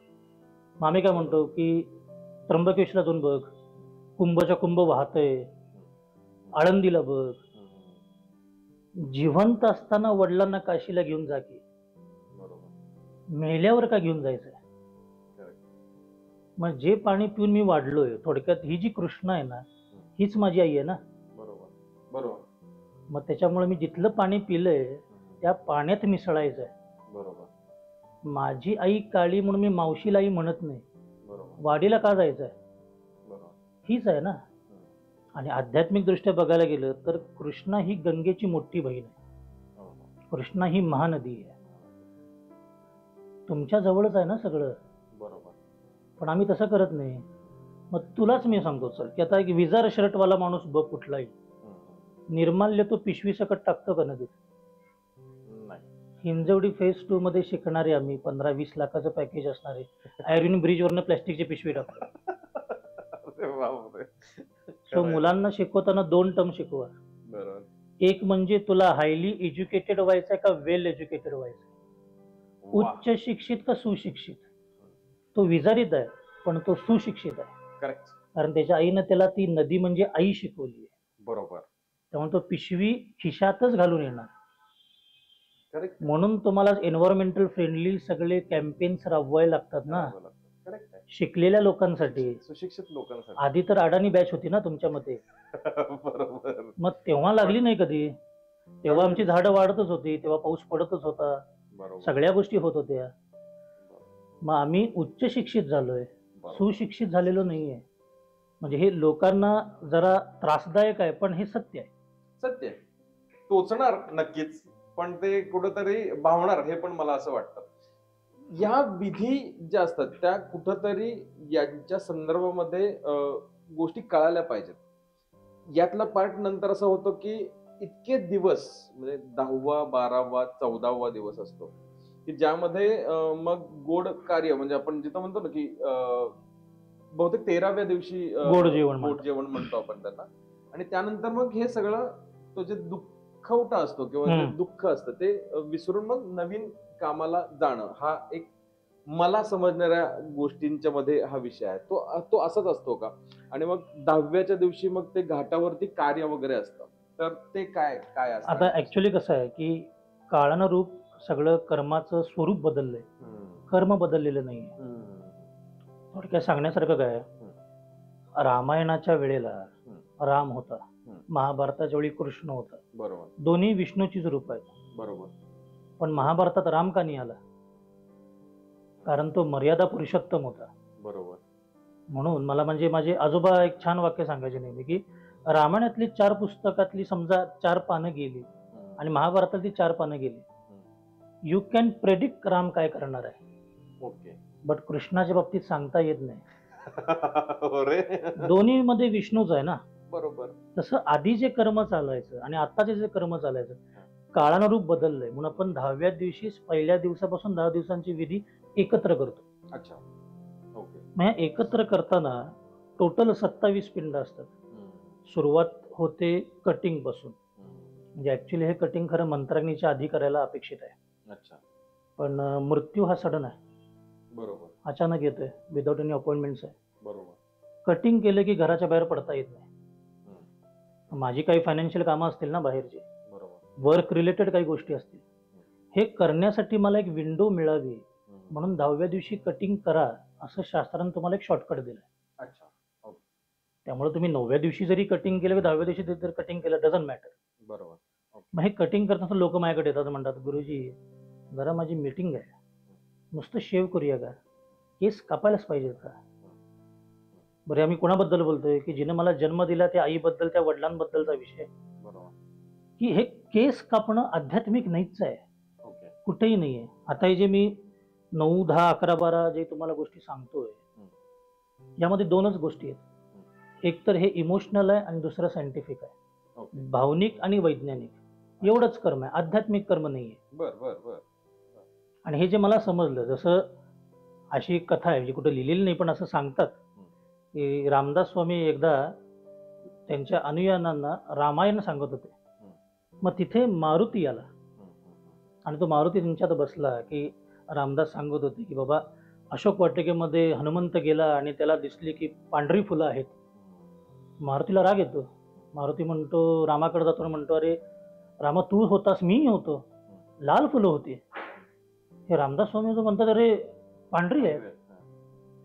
B: मग आम्ही काय म्हणतो की त्र्यंबकेशला जाऊन बघ, कुंभच्या कुंभ वाहतय. आळंदीला बघ, जिवंत असताना वडिलांना काशीला घेऊन जा की,
C: बरोबर.
B: मेल्यावर का घेऊन जायचंय?
C: Correct.
B: मग जे पाणी पिऊन मी वाढलोय, थोडक्यात ही जी कृष्णा आहे ना, हीच माझी आई आहे ना.
C: बरोबर. बरोबर.
B: मग त्याच्यामुळे मी जिथलं पाणी पिलंय त्या पाण्यात मिसळायचंय.
C: बरोबर.
B: माझी आई काळी म्हणून मी मावशीला आई म्हणत नाही.
C: बरोबर.
B: वाडीला का जायचंय?
C: बरोबर.
B: हीच आहे ना. आणि आध्यात्मिक दृष्ट्या बघायला गेलं तर कृष्णा ही गंगेची मोठी बहीण आहे.
C: हो, हो.
B: कृष्णा ही महानदी आहे. तुमच्या जवळच आहे ना सगळं.
C: बरोबर.
B: पण आम्ही तसं करत नाही. मग तुलाच मी सांगतो चल की आता एक विजार शर्टवाला माणूस बघ कुठलाही, निर्माल्य तो पिशवी सकट टाकतो का नदीत?
C: नाही.
B: हिंजवडी फेज 2 मध्ये शिकणारे आम्ही, 15-20 लाखाचं पॅकेज असणारे, आयर्विन ब्रिजवरनं प्लॅस्टिकची पिशवी टाकतो.
C: अरे बापरे.
B: सो मुलांना शिकवताना 2 टर्म शिकवा.
C: बरोबर.
B: एक म्हणजे तुला हायली एज्युकेटेड व्हायचंय का वेल एज्युकेटेड व्हायचंय?
C: वा.
B: उच्च शिक्षित का सुशिक्षित? तो विजारीत आहे पण तो सुशिक्षित आहे,
C: करेक्ट.
B: कारण त्याच्या आईनं त्याला ती नदी म्हणजे आई शिकवली आहे.
C: बरोबर.
B: त्यामुळे तो पिशवी खिशातच घालून येणार.
C: करेक्ट.
B: म्हणून तुम्हाला एन्व्हायरमेंटल फ्रेंडली सगळे कॅम्पेन्स राबवायला लागतात ना,
C: करेक्ट आहे.
B: शिकलेल्या लोकांसाठी.
C: सुशिक्षित लोकांसाठी.
B: आधी तर अडाणी बॅच होती ना तुमच्यामध्ये,
C: बरोबर.
B: मग तेव्हा लागली नाही कधी. तेव्हा आमची झाडं वाढतच होती, तेव्हा पाऊस पडतच होता,
C: बरोबर.
B: सगळ्या गोष्टी होत होत्या. मग आम्ही उच्च शिक्षित झालोय,
C: बरोबर.
B: सुशिक्षित झालेलो नाहीये. म्हणजे हे लोकांना जरा त्रासदायक आहे पण हे सत्य आहे.
C: सत्य आहे. टोचणार नक्कीच, पण ते कुठंतरी भावणार, हे पण मला असं वाटतं.
A: या विधी ज्या असतात त्या कुठंतरी यांच्या संदर्भामध्ये गोष्टी कळायला पाहिजेत. यातला पार्ट नंतर असं होतं की इतके दिवस म्हणजे 10वा 12वा 14वा दिवस असतो की ज्यामध्ये मग गोड कार्य म्हणजे आपण जिथं म्हणतो ना की बहुतेक 13व्या दिवशी
B: गोड जेवण
A: गोड जेवण म्हणतो आपण त्यांना. आणि त्यानंतर मग हे सगळं तो जे दुःखवटा असतो किंवा जे दुःख असतं ते विसरून मग नवीन कामाला जाणं, हा एक मला समजणाऱ्या गोष्टींच्या मध्ये हा विषय आहे. तो असाच असतो का? आणि मग 10व्याच्या दिवशी मग ते घाटावरती कार्य वगैरे असतं, तर ते काय काय असतं?
B: आता ऍक्च्युली कसं आहे की काळानं रूप सगळं कर्माचं स्वरूप बदललंय, कर्म बदललेलं नाहीये. थोडक्यात सांगण्यासारखं काय, रामायणाच्या वेळेला राम होता, महाभारताच्या वेळी कृष्ण होता.
C: बरोबर.
B: दोन्ही विष्णूचीच रूप आहेत.
C: बरोबर.
B: पण महाभारतात राम का नाही आला? कारण तो मर्यादा पुरुषोत्तम होता.
C: बरोबर.
B: म्हणून मला म्हणजे माझे आजोबा एक छान वाक्य सांगायचे नेहमी की रामायणातली 4 पुस्तकातली समजा 4 पानं गेली आणि महाभारतातली 4 पानं गेली, यू कॅन प्रेडिक्ट राम काय करणार आहे.
C: ओके.
B: बट कृष्णाच्या बाबतीत सांगता येत नाही.
C: अरे.
B: दोन्ही मध्ये विष्णूच आहे ना.
C: बरोबर.
B: तसं आधी जे कर्म चालायचं आणि आताचे जे कर्म चालायचं, काळानं रूप बदललंय. म्हणून आपण 10व्या दिवशी पहिल्या दिवसापासून 10 दिवसांची विधी एकत्र करतो.
C: अच्छा. ओके.
B: मग या एकत्र करताना टोटल 27 पिंड असतात. सुरुवात होते कटिंग पासून. म्हणजे ऍक्च्युली हे कटिंग खरं मंत्राग्नीच्या आधी करायला अपेक्षित आहे.
C: अच्छा.
B: पण मृत्यू हा सडन आहे,
C: बरोबर.
B: अचानक येतोय, विदाउट एनी अपॉइंटमेंट्स आहे.
C: बरोबर.
B: कटिंग केलं की घराच्या बाहेर पडता येत नाही. माझी काही फायनान्शियल कामं असतील ना बाहेरची,
C: बरोबर,
B: वर्क रिलेटेड काही गोष्टी असतील, हे करण्यासाठी मला एक विंडो मिळावी म्हणून 10व्या दिवशी कटिंग करा असं शास्त्रानं तुम्हाला एक शॉर्टकट दिलाय.
C: अच्छा. ओके.
B: त्यामुळे तुम्ही 9व्या दिवशी जरी कटिंग केलं की 10व्या दिवशी जर कटिंग केलं, डझंट मॅटर.
C: बरोबर.
B: मग हे कटिंग करताना लोक माझ्याकडे येतात, म्हणतात गुरुजी जरा माझी मीटिंग आहे, नुसतं शेव करूया का, केस कापायलाच पाहिजेत का? बरं आम्ही कोणाबद्दल बोलतोय की जिने मला जन्म दिला त्या आईबद्दल, त्या वडिलांबद्दलचा विषय,
C: बरोबर.
B: की हे केस कापणं आध्यात्मिक नाहीच आहे,
C: ओके.
B: कुठेही नाहीये. आता हे जे मी 9, 10, 11, 12 जे तुम्हाला गोष्टी सांगतोय, यामध्ये दोनच गोष्टी आहेत. एक तर हे इमोशनल आहे आणि दुसरं सायंटिफिक आहे.
C: ओके.
B: भावनिक आणि वैज्ञानिक एवढंच कर्म आहे, आध्यात्मिक कर्म नाहीये.
C: बर बर बर.
B: आणि हे जे मला समजलं, जसं अशी एक कथा आहे, म्हणजे कुठे लिहिलेली नाही, पण असं सांगतात की रामदास स्वामी एकदा त्यांच्या अनुयायांना रामायण सांगत होते. मग तिथे मारुती आला आणि तो मारुती त्यांच्यात बसला की रामदास सांगत होते की बाबा अशोक वाटिकेमध्ये हनुमंत गेला आणि त्याला दिसली की पांढरी फुलं आहेत. मारुतीला राग येतो. मारुती म्हणतो, रामाकडे जातो आणि म्हणतो, अरे रामा तू होतास, मीही होतो, लाल फुलं होती. हे रामदास स्वामी जो म्हणतात, अरे पांढरी आहेत,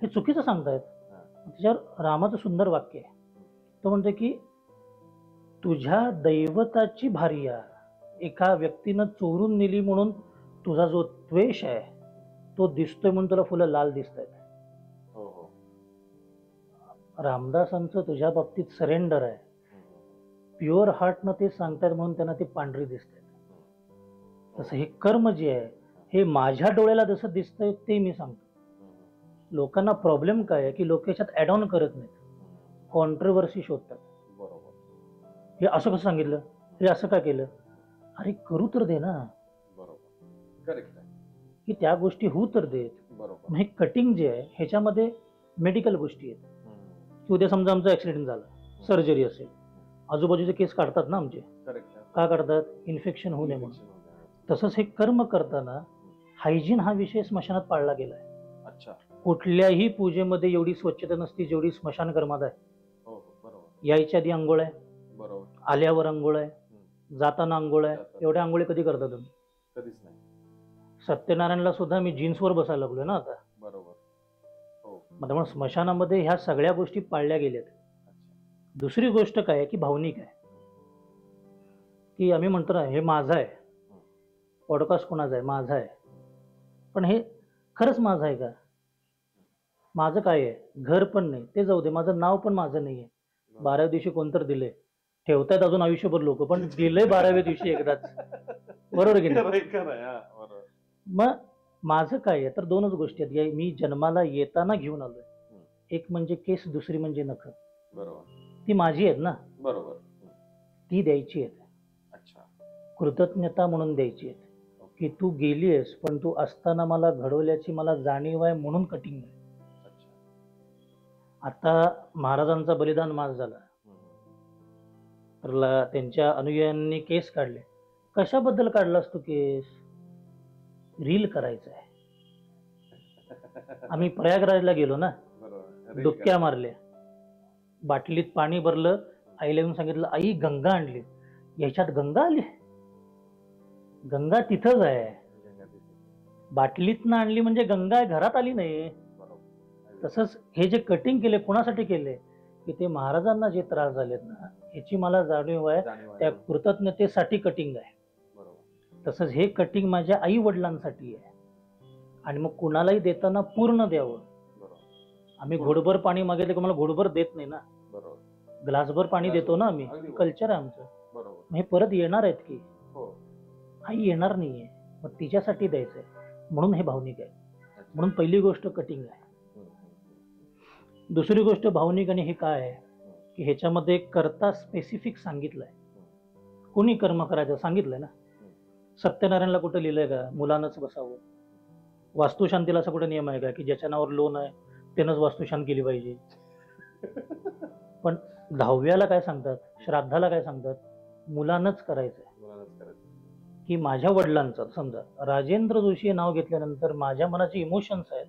B: हे चुकीचं सांगतायत. त्याच्यावर रामाचं सुंदर वाक्य आहे. तो म्हणतो की तुझ्या दैवताची भार्या एका व्यक्तीनं चोरून नेली म्हणून तुझा जो द्वेष आहे तो दिसतोय म्हणून तुला फुलं लाल दिसत आहेत.
C: हो हो.
B: रामदासांचं तुझ्या बाबतीत सरेंडर आहे, प्युअर हार्टनं ते सांगतायत म्हणून त्यांना ते पांढरी दिसत आहेत. तसं हे कर्म जे आहे हे माझ्या डोळ्याला जसं दिसतंय ते मी सांगतो. लोकांना प्रॉब्लेम काय आहे की लोक याच्यात ऍड ऑन करत नाहीत, कॉन्ट्रोवर्सी शोधतात.
C: बरोबर.
B: हे असं कसं सांगितलं, हे असं का केलं, अरे करू तर दे ना,
C: बरोबर. करेक्ट आहे.
B: की त्या गोष्टी होऊ तर देत.
C: बरोबर.
B: मग हे कटिंग जे आहे ह्याच्यामध्ये मेडिकल गोष्टी आहेत. की उद्या समजा आमचा ऍक्सिडेंट झाला, सर्जरी असेल, आजूबाजूचे केस काढतात ना आमचे.
C: करेक्ट आहे.
B: का काढतात, इन्फेक्शन होऊ नये म्हणून.
C: Infection वगैरे.
B: तसंच हे कर्म करताना हायजीन हा विषय स्मशानात पाळला गेलाय.
C: अच्छा.
B: कुठल्याही पूजेमध्ये एवढी स्वच्छता नसती जेवढी स्मशान कर्मात आहे.
C: हो हो. बरोबर.
B: यायच्या आधी आंघोळ आहे,
C: बरोबर.
B: आल्यावर आंघोळ आहे, जाताना आंघोळ आहे.
C: जाताना.
B: एवढ्या आंघोळी कधी करता तुम्ही?
C: कधीच नाही.
B: सत्यनारायणला सुद्धा मी जीन्सवर बसायला लागलोय ना आता.
C: बरोबर. हो.
B: मग त्यामुळे स्मशानामध्ये ह्या सगळ्या गोष्टी पाळल्या गेल्यात.
C: अच्छा.
B: दुसरी गोष्ट काय आहे की भावनिक आहे, की आम्ही म्हणतो ना हे माझं आहे, पॉडकास्ट कोणाचा आहे, माझा आहे. पण हे खरंच माझं आहे का? माझं काय आहे, घर पण नाही, ते जाऊ दे, माझं नाव पण माझं नाही आहे. 12व्या दिवशी कोणतर दिले, ठेवतायत अजून आयुष्यभर लोक, पण दिलंय 12व्या दिवशी एकदाच. बरोबर की नाही?
C: खरंय, खरंय. हा, बरोबर.
B: मग माझं काय आहे तर दोनच गोष्टी आहेत. मी जन्माला येताना घेऊन आलोय, एक म्हणजे केस, दुसरी म्हणजे नख.
C: बरोबर.
B: ती माझी आहेत ना,
C: बरोबर.
B: ती द्यायची आहेत.
C: अच्छा.
B: कृतज्ञता म्हणून द्यायची आहेत की तू गेलीयस पण तू असताना मला घडवल्याची मला जाणीव आहे म्हणून कटिंग आहे.
C: अच्छा.
B: आता महाराजांचा बलिदान मास झाला, तर त्यांच्या अनुयायांनी केस काढले. कशाबद्दल काढलास तू केस? रील करायचं आहे. आम्ही प्रयागराजला गेलो ना,
C: बरोबर.
B: डुबक्या मारल्या, बाटलीत पाणी भरलं, आईला येऊन सांगितलं आई गंगा आणली. याच्यात गंगा आली? गंगा तिथंच आहे, बाटलीतनं आणली म्हणजे गंगा घरात आली नाही.
C: बरोबर.
B: तसंच हे जे कटिंग केले कोणासाठी केले, की ते महाराजांना जे त्रास झालेत ना ह्याची मला जाणीव आहे,
C: जाणीव आहे.
B: त्या कृतज्ञतेसाठी कटिंग आहे.
C: बरोबर.
B: तसंच हे कटिंग माझ्या आई वडिलांसाठी आहे. आणि मग कुणालाही देताना पूर्ण द्यावं.
C: बरोबर.
B: आम्ही घोडभर पाणी मागितलं की मला घोडभर देत नाही ना,
C: बरोबर.
B: ग्लासभर पाणी देतो ना आम्ही,
C: अगदी
B: कल्चर आहे आमचं.
C: बरोबर.
B: मग हे परत येणार आहेत की
C: हो.
B: आई येणार नाहीये, मग तिच्यासाठी द्यायचंय म्हणून हे भावनिक आहे. म्हणून पहिली गोष्ट कटिंग आहे. दुसरी गोष्ट भावनिक आणि हे काय आहे की ह्याच्यामध्ये करता स्पेसिफिक सांगितलंय. कोणी कर्म करायचं सांगितलंय ना. सत्यनारायणला कुठं लिहिलंय का मुलानंच बसावं? वास्तुशांतीला असा कुठे नियम आहे का की ज्याच्या नावावर लोन आहे त्यानंच वास्तुशांत केली पाहिजे? पण 10व्याला काय सांगतात, श्राद्धाला काय सांगतात, मुलानंच करायचंय.
C: मुलांनाच करायचं.
B: की माझ्या वडिलांचं समजा राजेंद्र जोशी हे नाव घेतल्यानंतर माझ्या मनाचे इमोशन्स आहेत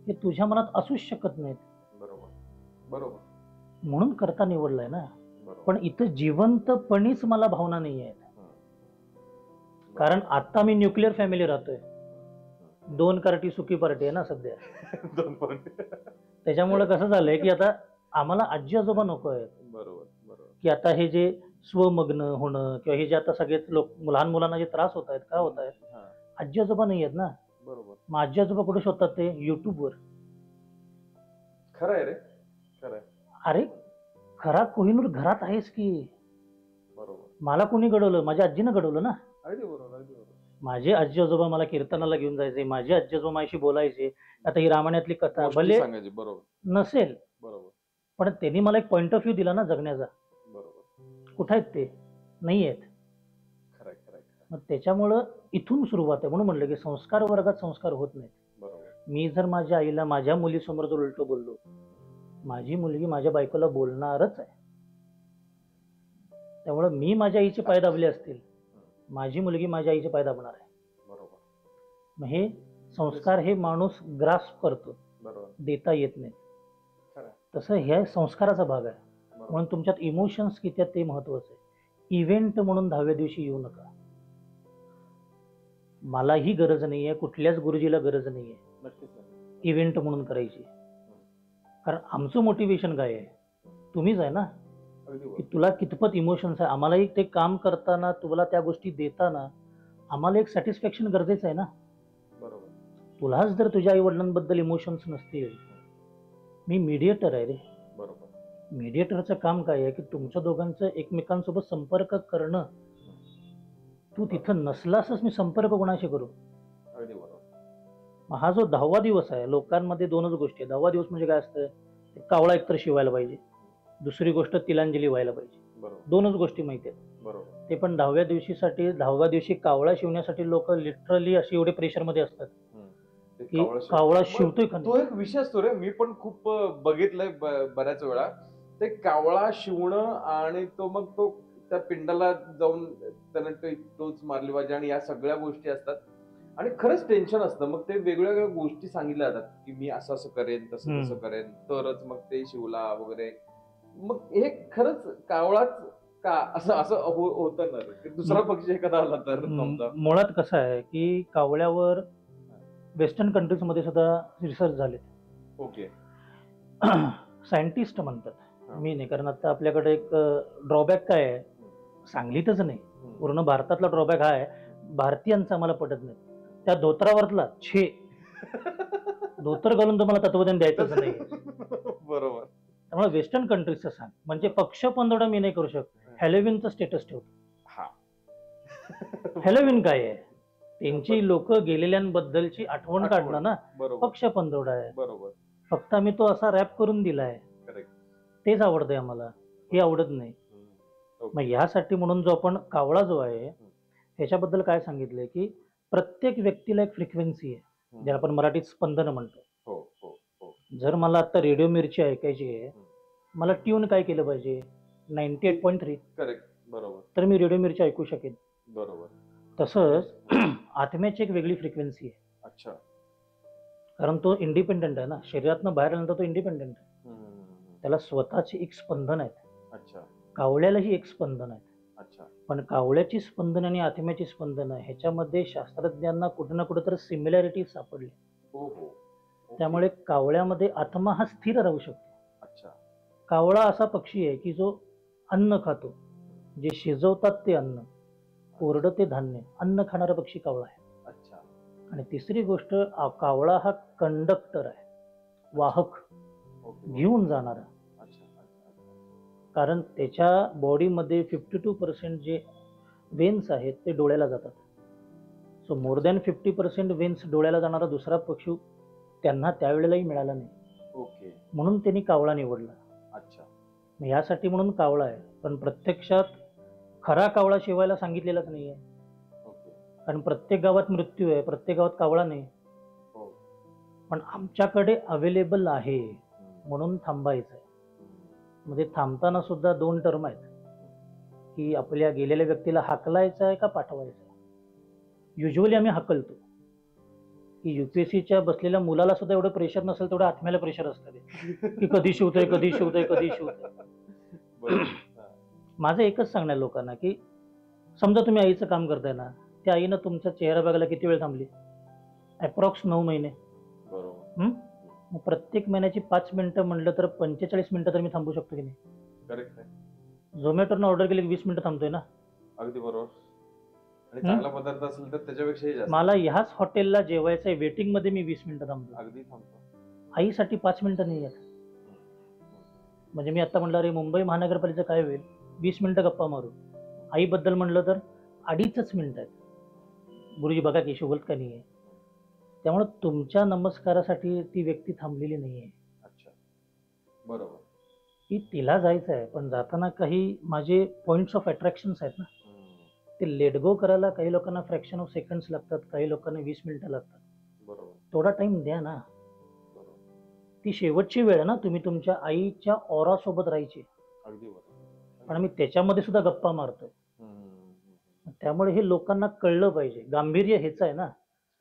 B: हे तुझ्या मनात असूच शकत नाहीत.
C: बरोबर. बरोबर.
B: म्हणून करता निवडलाय ना.
C: बरोबर.
B: पण इथं जिवंतपणीच मला भावना नाही आहेत. कारण आता मी न्यूक्लिअर फॅमिली राहतोय, 2 पार्टी सुखी पार्टी आहे ना सध्या.
C: 2 पॉइंट.
B: त्याच्यामुळे कसं झालंय की आता आम्हाला आजी आजोबा नको आहेत.
C: बरोबर. बरोबर.
B: की आता हे जे स्वमग्न होणं किंवा हे जे आता सगळेच लोक लहान मुलांना जे त्रास होत आहेत, का होत आहेत,
C: हा.
B: आजी आजोबा नाही आहेत ना.
C: बरोबर.
B: मग आजी आजोबा कुठे शोधतात ते युट्यूबवर.
C: खरं आहे रे, खरं आहे.
B: अरे खरा कोहिनूर घरात आहेच की.
C: बरोबर.
B: मला कोणी घडवलं? माझ्या आजीनं घडवलं ना.
C: अगदी बरोबर, अगदी बरोबर.
B: माझे आजी आजोबा मला कीर्तनाला घेऊन जायचे, माझे आजी आजोबा माझ्याशी बोलायचे. आता ही रामायणातली कथा
C: गोष्टी
B: भले
C: सांगायची. बरोबर,
B: नसेल,
C: बरोबर,
B: पण त्यांनी मला एक पॉइंट ऑफ व्ह्यू दिला ना जगण्याचा.
C: बरोबर.
B: कुठे आहेत ते? नाही आहेत.
C: खरं आहे, खरं आहे, खरं आहे.
B: मग त्याच्यामुळं इथून सुरुवात आहे. म्हणून म्हणलं की संस्कार वर्गात संस्कार होत नाहीत.
C: बरोबर.
B: मी जर माझ्या आईला माझ्या मुलीसमोर जर उलटं बोललो, माझी मुलगी माझ्या बायकोला बोलणारच आहे. त्यामुळं मी माझ्या आईचे पाय दाबले असतील, माझी मुलगी माझ्या आईचे पाय दाबणार आहे.
C: बरोबर,
B: मग हे संस्कार हे माणूस ग्रास्प करतो,
C: बरोबर.
B: देता येत नाही.
C: खरं आहे.
B: तसं ह्या संस्काराचा भाग आहे.
C: बरोबर.
B: म्हणून तुमच्यात इमोशन्स किती आहेत ते महत्वाचं आहे. इव्हेंट म्हणून 10व्या दिवशी येऊ नका. मलाही गरज नाही आहे, कुठल्याच गुरुजीला गरज नाही आहे
C: नक्कीच नाही.
B: इव्हेंट म्हणून करायची. कारण आमचं मोटिवेशन काय आहे? तुम्हीच आहे ना,
C: अगदी
B: की
C: बरोबर.
B: तुला कितपत इमोशन्स आहे. आम्हालाही ते काम करताना, तुला त्या गोष्टी देताना आम्हाला एक सॅटिस्फॅक्शन गरजेचं आहे ना.
C: बरोबर.
B: तुलाच जर तुझ्या आई वडिलांबद्दल इमोशन्स नसतील, मी मीडिएटर आहे रे.
C: बरोबर.
B: मीडिएटरचं काम काय आहे की तुमच्या दोघांचं एकमेकांसोबत संपर्क करणं. तू तिथं नसलासच मी संपर्क कोणाशी करू?
C: अगदी बरोबर.
B: मग हा जो 10वा दिवस आहे, लोकांमध्ये दोनच गोष्टी आहेत. 10वा दिवस म्हणजे काय असतं? ते कावळा एकतर शिवायला पाहिजे, दुसरी गोष्ट तिलांजली व्हायला पाहिजे.
C: बरोबर,
B: दोनच गोष्टी माहिती आहेत.
C: बरोबर.
B: ते पण 10व्या दिवशी कावळा शिवण्यासाठी लोक लिटरली अशी एवढे प्रेशरमध्ये असतात
C: ते
B: की
C: कावळा शिव-
B: कावळा
C: मग
B: शिवतोय का
C: तो एक विषय असतो रे. मी पण खूप बघितलंय बऱ्याच वेळा. ते कावळा शिवणं आणि तो मग तो त्या पिंडाला जाऊन त्यानं टोच मारली पाहिजे आणि या सगळ्या गोष्टी असतात आणि खरंच टेन्शन असतं. मग ते वेगवेगळ्या गोष्टी सांगितल्या जातात की मी असं असं करेन, तसं तसं करेन, तरच मग ते शिवला वगैरे. मग हे खरंच कावळाच का असं असं होतं ना रे? दुसरा पक्षी एखादा आला तर समजा.
B: मुळात कसं आहे की कावळ्यावर वेस्टर्न कंट्रीजमध्ये सुद्धा रिसर्च झाले.
C: ओके.
B: सायंटिस्ट म्हणतात, मी नाही. कारण आता आपल्याकडे एक ड्रॉबॅक काय आहे, सांगलीतच नाही पूर्ण भारतातला ड्रॉबॅक हा आहे, भारतीयांचा आम्हाला पटत नाही. त्या धोत्रावरला छे धोतर घालून तुम्हाला तत्वज्ञान द्यायचंच नाही.
C: बरोबर.
B: त्यामुळे वेस्टर्न कंट्रीजचं सांग. म्हणजे पक्ष पंधरवडा मी नाही करू शकत. हॅलोविनचं स्टेटस ठेवतो.
C: हा.
B: हॅलोविन काय आहे? त्यांची लोक गेलेल्यांबद्दलची आठवण काढणं ना.
C: बरोबर,
B: पक्ष पंधरवडा आहे.
C: बरोबर.
B: फक्त आम्ही तो असा रॅप करून दिलाय.
C: करेक्ट.
B: तेच आवडतंय आम्हाला, हे आवडत नाही. मग ह्यासाठी म्हणून जो आपण कावळा जो आहे ह्याच्याबद्दल काय सांगितलंय की प्रत्येक व्यक्तीला एक फ्रिक्वेन्सी आहे, ज्याला आपण मराठीत स्पंदन म्हणतो.
C: हो, हो, हो.
B: जर मला आता रेडिओ मिरची ऐकायची आहे, मला ट्यून काय केलं पाहिजे? 98.3.
C: करेक्ट. बरोबर,
B: तर मी रेडिओ मिरची ऐकू शकेन.
C: बरोबर.
B: तसंच आत्म्याची एक वेगळी फ्रिक्वेन्सी आहे.
C: अच्छा.
B: कारण तो इंडिपेंडंट आहे ना, शरीरातनं बाहेर आल्यानंतर तो इंडिपेंडंट आहे. त्याला स्वतःची एक स्पंदन आहेत.
C: अच्छा,
B: कावळ्यालाही एक स्पंदन आहेत.
C: अच्छा.
B: पण कावळ्याची स्पंदन आणि आत्म्याची स्पंदन ह्याच्यामध्ये शास्त्रज्ञांना कुठे ना कुठे तर सिमिलॅरिटी सापडली.
C: हो, हो.
B: त्यामुळे कावळ्यामध्ये आत्मा हा स्थिर राहू शकतो.
C: अच्छा.
B: कावळा असा पक्षी आहे की जो अन्न खातो, जे शिजवतात ते अन्न, कोरडं ते धान्य, अन्न खाणारा पक्षी कावळा आहे.
C: अच्छा.
B: आणि तिसरी गोष्ट, कावळा हा कंडक्टर आहे, वाहक,
C: ओके.
B: घेऊन जाणारा.
C: अच्छा, अच्छा, अच्छा.
B: कारण त्याच्या बॉडीमध्ये 52% जे वेन्स आहेत ते डोळ्याला जातात. सो मोर दॅन 50% वेन्स डोळ्याला जाणारा दुसरा पक्षी त्यांना त्यावेळेलाही मिळाला नाही.
C: ओके.
B: म्हणून त्यांनी कावळा निवडला.
C: अच्छा.
B: मग ह्यासाठी म्हणून कावळा आहे. पण प्रत्यक्षात खरा कावळा शिवायला सांगितलेलाच नाहीये.
C: ओके.
B: कारण प्रत्येक गावात मृत्यू आहे, प्रत्येक गावात कावळा नाही.
C: हो.
B: पण आमच्याकडे अवेलेबल आहे म्हणून थांबायचं आहे. म्हणजे थांबताना सुद्धा 2 टर्म आहेत की आपल्या गेलेल्या व्यक्तीला हाकलायचं आहे का पाठवायचं आहे. युजली आम्ही हाकलतो. की UPSCच्या बसलेल्या मुलाला सुद्धा एवढं प्रेशर नसेल तेवढं आत्म्याला प्रेशर असतं ते, की कधी शिवतोय, कधी शिवतोय, कधी शिवतोय.
C: बरोबर. हा.
B: माझं एकच सांगणार लोकांना की समजा तुम्ही आईचं काम करताय ना, त्या आईनं तुमचा चेहरा बघायला किती वेळ थांबली? अप्रॉक्स 9 महिने.
C: बरोबर.
B: मग प्रत्येक महिन्याची 5 मिनिटं म्हणलं तर 45 मिनिटं तर मी थांबू शकतो की नाही?
C: करेक्ट आहे.
B: झोमॅटोनं ऑर्डर केली की 20 मिनिटं थांबतोय ना.
C: अगदी बरोबर. आणि चांगला पदार्थ असेल तर त्याच्यापेक्षाही जास्त.
B: मला ह्याच हॉटेलला जेवायचं आहे, वेटिंग मध्ये मी 20 मिनिटं थांबतो.
C: अगदी थांबतो.
B: आईसाठी 5 मिनिटं नाही आहेत. म्हणजे मी आता म्हणलं अरे मुंबई महानगरपालिकेचं काय होईल, 20 मिनिटं गप्पा मारू. आईबद्दल म्हणलं तर 2.5 मिनिटं आहेत. गुरुजी बघा की शोभत का नाही आहे. त्यामुळे तुमच्या नमस्कारासाठी ती व्यक्ती थांबलेली नाही आहे.
C: अच्छा, बरोबर.
B: की तिला जायचं आहे, पण जाताना काही माझे पॉइंट्स ऑफ अट्रॅक्शन्स आहेत ना, ते लेट गो करायला काही लोकांना फ्रॅक्शन ऑफ सेकंड्स लागतात, काही लोकांना 20 मिनिटं लागतात.
C: बरोबर.
B: थोडा टाइम द्या ना.
C: बरोबर.
B: ती शेवटची वेळ आहे ना, तुम्ही तुमच्या आईच्या ऑरा सोबत राहायची.
C: अगदी बरोबर.
B: पण आम्ही त्याच्यामध्ये सुद्धा गप्पा मारतोय. त्यामुळे हे लोकांना कळलं पाहिजे. गांभीर्य हेच आहे ना,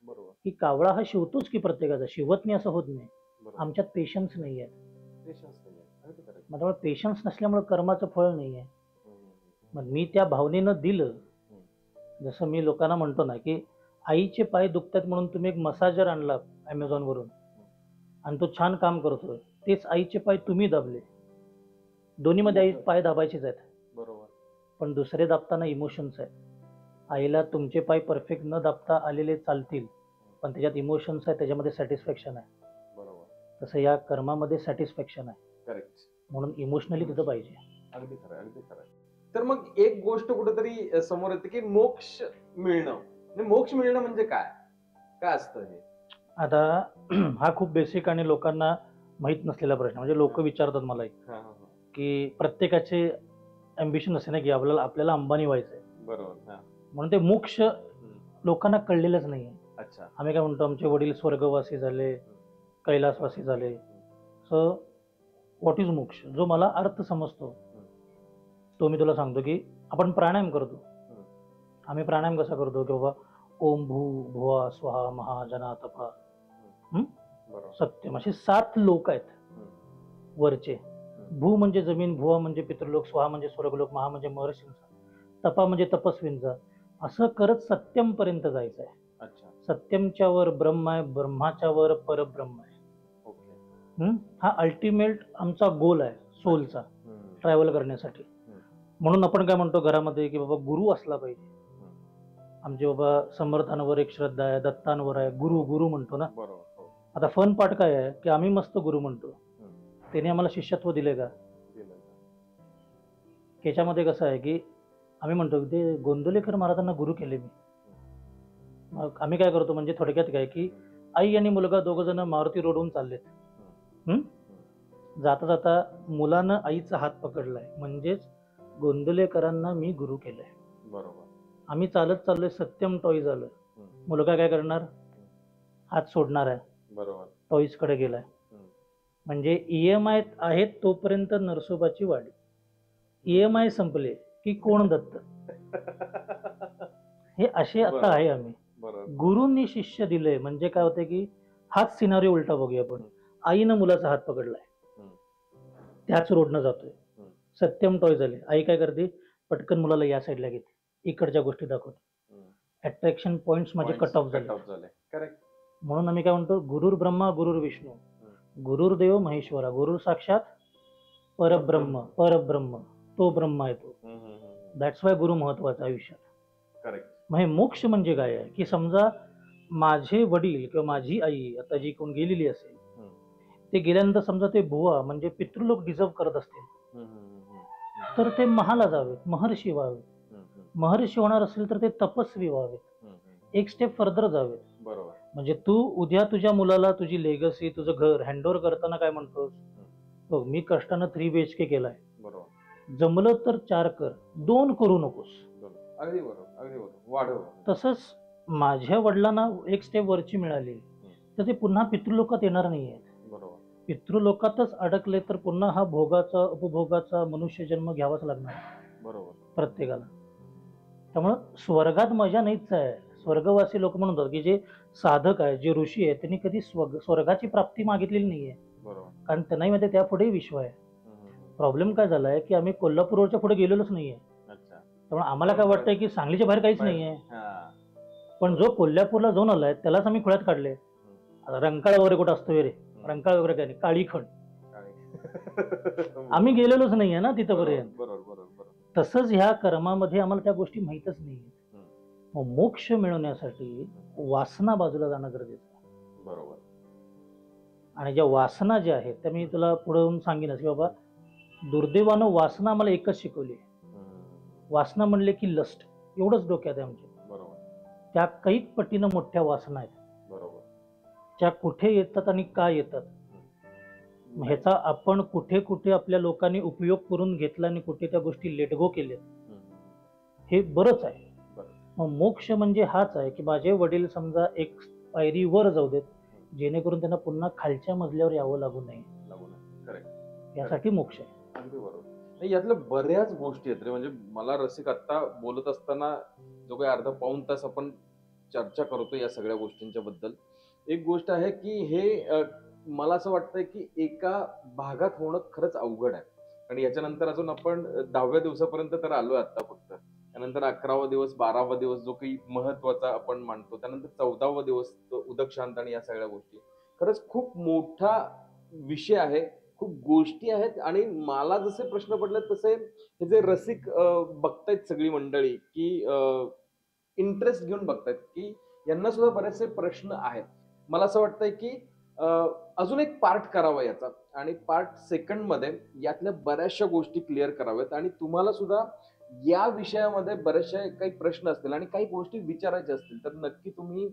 C: बरोबर.
B: की कावळा हा शिवतोच की प्रत्येकाचा, शिवत नाही असं होत नाही.
C: बरोबर.
B: आमच्यात पेशन्स नाही आहे.
C: पेशन्स नाहीये. अगदी correct.
B: त्यामुळे पेशन्स नसल्यामुळे कर्माचं फळ नाही आहे. मग मी त्या भावनेनं दिलं. जसं मी लोकांना म्हणतो ना, की आईचे पाय दुखतात म्हणून तुम्ही एक मसाजर आणला अमेझॉनवरून आणि तो छान काम करतोय, तेच आईचे पाय तुम्ही दाबले. दोन्हीमध्ये आई पाय दाबायचेच आहेत.
C: बरोबर.
B: पण दुसरे दाबताना इमोशन्स आहेत. आईला तुमचे पाय परफेक्ट न दाबता आलेले चालतील, पण त्याच्यात इमोशन्स आहे, त्याच्यामध्ये सॅटिस्फॅक्शन आहे.
C: बरोबर.
B: तसं या कर्मामध्ये सॅटिस्फॅक्शन आहे.
C: करेक्ट.
B: म्हणून इमोशनली तिथं पाहिजे.
C: अगदी खरं, अगदी खरं. तर मग एक गोष्ट कुठेतरी समोर येते की मोक्ष मिळणं. म्हणजे मोक्ष मिळणं म्हणजे काय, काय असतं हे?
B: आता हा खूप बेसिक आणि लोकांना माहीत नसलेला प्रश्न. म्हणजे लोक विचारतात मला की प्रत्येकाचे अँबिशन असते ना, की आपल्याला अंबानी व्हायचंय.
C: बरोबर.
B: म्हणून ते मोक्ष लोकांना कळलेलंच नाहीये.
C: अच्छा.
B: आम्ही काय म्हणतो, आमचे वडील स्वर्गवासी झाले, कैलासवासी झाले. सो व्हॉट इज मोक्ष, जो मला अर्थ समजतो तो मी तुला सांगतो. की आपण प्राणायाम करतो. आम्ही प्राणायाम कसा करतो, की बाबा ओम भू भुवा स्वाहा महा जना तपा सत्यम, असे 7 लोक आहेत वरचे. भू म्हणजे जमीन, भुवा म्हणजे पितृलोक, स्वाहा म्हणजे स्वर्गलोक, महा म्हणजे महर्षींचा, तपा म्हणजे तपस्वींचा. असं करत सत्यम पर्यंत जायचं आहे.
C: अच्छा.
B: सत्यमच्या वर ब्रह्म आहे, ब्रह्माच्या वर परब्रह्म आहे.
C: ओके.
B: हा अल्टिमेट आमचा गोल आहे सोलचा, ट्रॅव्हल करण्यासाठी. म्हणून आपण काय म्हणतो घरामध्ये, की बाबा गुरु असला पाहिजे. आमचे बाबा समर्थांवर एक श्रद्धा आहे, दत्तांवर आहे. गुरु गुरु म्हणतो ना.
C: बरोबर.
B: आता फन पार्ट काय आहे, की आम्ही मस्त गुरु म्हणतो, त्याने आम्हाला शिष्यत्व दिले का? त्याच्यामध्ये कसं आहे, की आम्ही म्हणतो ते गोंदवलेकर महाराजांना गुरु केले मी. मग आम्ही काय करतो, म्हणजे थोडक्यात काय, की आई आणि मुलगा दोघ जण मारुती रोडवरून चाललेत. जाता जाता मुलानं आईचा हात पकडलाय, म्हणजेच गोंदवलेकरांना मी गुरु केलंय.
C: बरोबर.
B: आम्ही चालत चाललोय, सत्यम टॉय झालं. मुलगा काय करणार, हात सोडणार आहे.
C: बरोबर.
B: टॉईज कडे गेलाय. म्हणजे EMI आहेत तोपर्यंत नरसोबाची वाडी. EMI संपले की कोण दत्त. हे असे आता आहे आम्ही. गुरूंनी शिष्य दिले म्हणजे काय होते, की हाच सिनारिओ उलटा बघूया आपण. आईनं मुलाचा हात पकडलाय, त्याच रोडनं जातोय. सत्यम टॉय झाले. आई काय करते, पटकन मुलाला या साईडला घेते, इकडच्या गोष्टी दाखवते. अट्रॅक्शन पॉइंट्स माझे कट ऑफ झाले.
C: करेक्ट.
B: म्हणून आम्ही काय म्हणतो, गुरुर ब्रह्मा गुरुर विष्णू गुरुर्देव महेश्वरा, गुरुर साक्षात परब्रह्म, परब्रह्म तो ब्रह्म आहे तो. दॅट्स वाय गुरु महत्वाचा आयुष्यात.
C: करेक्ट.
B: मग हे मोक्ष म्हणजे काय आहे, की समजा माझे वडील किंवा माझी आई आता जी कोण गेलेली असेल, ते गेल्यानंतर समजा ते बुवा म्हणजे पितृलोक डिझर्व करत असतील, तर ते महाला जावेत, महर्षी व्हावेत. महर्षी होणार असेल तर ते तपस्वी व्हावेत, एक स्टेप फर्दर जावेत.
C: बरोबर.
B: म्हणजे तू उद्या तुझ्या मुलाला तुझी लेगसी, तुझं घर हँडओव्हर करताना काय म्हणतोस, बघ मी कष्टानं 3 BHK केलाय,
C: बरोबर,
B: जमलं तर 4 कर, 2 करू नकोस.
C: अगदी बरोबर, अगदी बरोबर, वाढव.
B: तसंच माझ्या वडिलांना एक स्टेप वरची मिळाली तर ते पुन्हा पितृलोकात येणार नाहीये.
C: बरोबर.
B: पितृलोकातच अडकले तर पुन्हा हा भोगाचा उपभोगाचा मनुष्य जन्म घ्यावाच लागणार.
C: बरोबर.
B: प्रत्येकाला. त्यामुळं स्वर्गात मजा नाहीच आहे. स्वर्गवासी लोक म्हणतात की जे साधक आहे, जे ऋषी आहे, त्यांनी कधी स्वर्गाची प्राप्ती मागितलेली नाहीये.
C: बरोबर.
B: कारण त्यांनाही मध्ये त्या पुढे विश्व आहे. प्रॉब्लेम काय झालाय, की आम्ही कोल्हापूरच्या पुढे गेलेलोच नाहीये. त्यामुळे आम्हाला काय वाटतंय की सांगलीच्या बाहेर काहीच नाहीये. पण जो कोल्हापूरला जाऊन आलाय त्यालाच आम्ही खुळ्यात काढले. रंकाळ वगैरे कुठं असतो रे, रंकाळ वगैरे काय नाही, काळीखंड. आम्ही गेलेलोच नाहीये ना तिथपर्यंत. तसंच ह्या कर्मामध्ये आम्हाला त्या गोष्टी माहीतच नाहीये. मग मोक्ष मिळवण्यासाठी वासना बाजूला जाणं गरजेचं आहे.
C: बरोबर.
B: आणि ज्या वासना ज्या आहेत त्या मी तुला पुढे येऊन सांगेनच की बाबा दुर्दैवानं वासना मला एकच शिकवली आहे. वासना म्हणले की लस्ट, एवढंच डोक्यात आहे आमच्या.
C: बरोबर.
B: त्या कैक पटीनं मोठ्या वासना आहेत.
C: बरोबर.
B: त्या कुठे येतात आणि का येतात मग ह्याचा आपण कुठे कुठे आपल्या लोकांनी उपयोग करून घेतला आणि कुठे त्या गोष्टी लेटगो केल्या हे बरंच आहे. मग मोक्ष म्हणजे हाच आहे की माझे वडील समजा एक पायरी वर जाऊ देत जेणेकरून त्यांना पुन्हा खालच्या मजल्यावर यावं लागू नये, यासाठी मोक्ष आहे.
C: अगदी बरोबर. नाही, यातल्या बऱ्याच गोष्टी आहेत रे. म्हणजे मला रसिक आता बोलत असताना जो काही अर्धा पाऊण तास आपण चर्चा करतो या सगळ्या गोष्टींच्या बद्दल, एक गोष्ट आहे की हे मला असं वाटतंय की एका भागात होणं खरंच अवघड आहे. आणि याच्यानंतर अजून आपण 10व्या दिवसापर्यंत तर आलोय आता फक्त. त्यानंतर 11वा दिवस, 12वा दिवस जो काही महत्वाचा आपण मानतो, त्यानंतर 14वा दिवस उदक शांत आणि या सगळ्या गोष्टी. खरंच खूप मोठा विषय आहे, खूप गोष्टी आहेत. आणि मला जसे प्रश्न पडले तसे हे जे रसिक बघतायत सगळी मंडळी की इंटरेस्ट घेऊन बघतायत की यांना सुद्धा बरेचसे प्रश्न आहेत. मला असं वाटतंय की अजून एक पार्ट करावा याचा, आणि पार्ट सेकंड मध्ये यातल्या बऱ्याचशा गोष्टी क्लिअर कराव्यात. आणि तुम्हाला सुद्धा या विषयामध्ये बरेचसे काही प्रश्न असतील आणि काही गोष्टी विचारायच्या असतील तर नक्की तुम्ही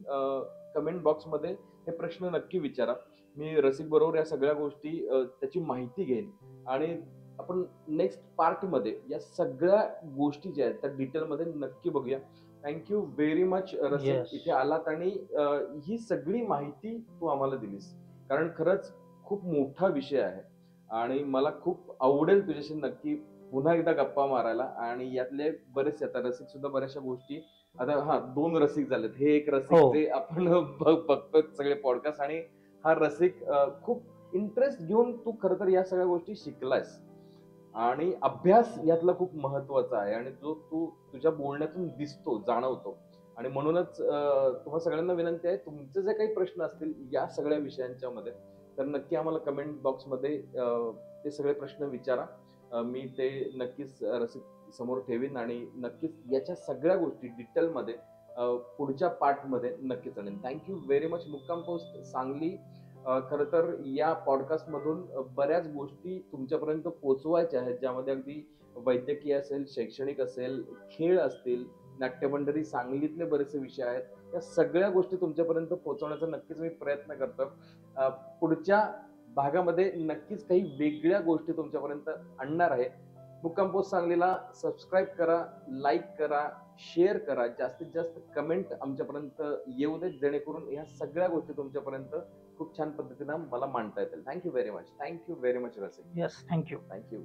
C: कमेंट बॉक्समध्ये हे प्रश्न नक्की विचारा. मी रसिक बरोबर या सगळ्या गोष्टी त्याची माहिती घेईन आणि आपण नेक्स्ट पार्ट मध्ये या सगळ्या गोष्टी ज्या आहेत त्या डिटेलमध्ये नक्की बघूया. थँक्यू व्हेरी मच रसिक,
B: Yes.
C: इथे आलात आणि ही सगळी माहिती तू आम्हाला दिलीस. कारण खरंच खूप मोठा विषय आहे आणि मला खूप आवडेल तुझ्याशी नक्की पुन्हा एकदा गप्पा मारायला. आणि यातले बरेचसे आता रसिक सुद्धा बऱ्याचशा गोष्टी, आता 2 रसिक झालेत. हे एक रसिक
B: हो.
C: जे आपण बघतोय सगळे पॉडकास्ट, आणि हा रसिक खूप इंटरेस्ट घेऊन तू खरं तर या सगळ्या गोष्टी शिकलायस. आणि अभ्यास यातला खूप महत्वाचा आहे आणि जो तू तुझ्या बोलण्यातून दिसतो, जाणवतो. आणि म्हणूनच तुम्हा सगळ्यांना विनंती आहे, तुमचे जे काही प्रश्न असतील या सगळ्या विषयांच्या मध्ये तर नक्की आम्हाला कमेंट बॉक्समध्ये ते सगळे प्रश्न विचारा. मी ते नक्कीच रसिक समोर ठेवीन आणि नक्कीच याच्या सगळ्या गोष्टी डिटेलमध्ये पुढच्या पार्टमध्ये नक्कीच आणेन. Thank you very much. मुक्काम पोस्ट सांगली खरं तर या पॉडकास्ट मधून बऱ्याच गोष्टी तुमच्यापर्यंत पोहोचवायच्या आहेत, ज्यामध्ये अगदी वैद्यकीय असेल, शैक्षणिक असेल, खेळ असतील, नाट्यमंडळी सांगलीतले बरेचसे विषय आहेत. या सगळ्या गोष्टी तुमच्यापर्यंत पोहोचवण्याचा नक्कीच मी प्रयत्न करतो. पुढच्या भागामध्ये नक्कीच काही वेगळ्या गोष्टी तुमच्यापर्यंत आणणार आहे. मुक्काम पोस्ट सांगलीला सबस्क्राईब करा, लाईक करा, शेअर करा, जास्तीत जास्त कमेंट आमच्यापर्यंत येऊ देत, जेणेकरून ह्या सगळ्या गोष्टी तुमच्यापर्यंत खूप छान पद्धतीनं मला मांडता येतील. Thank you very much. Thank you very much Rasik.
B: Yes, thank you.
C: Thank you.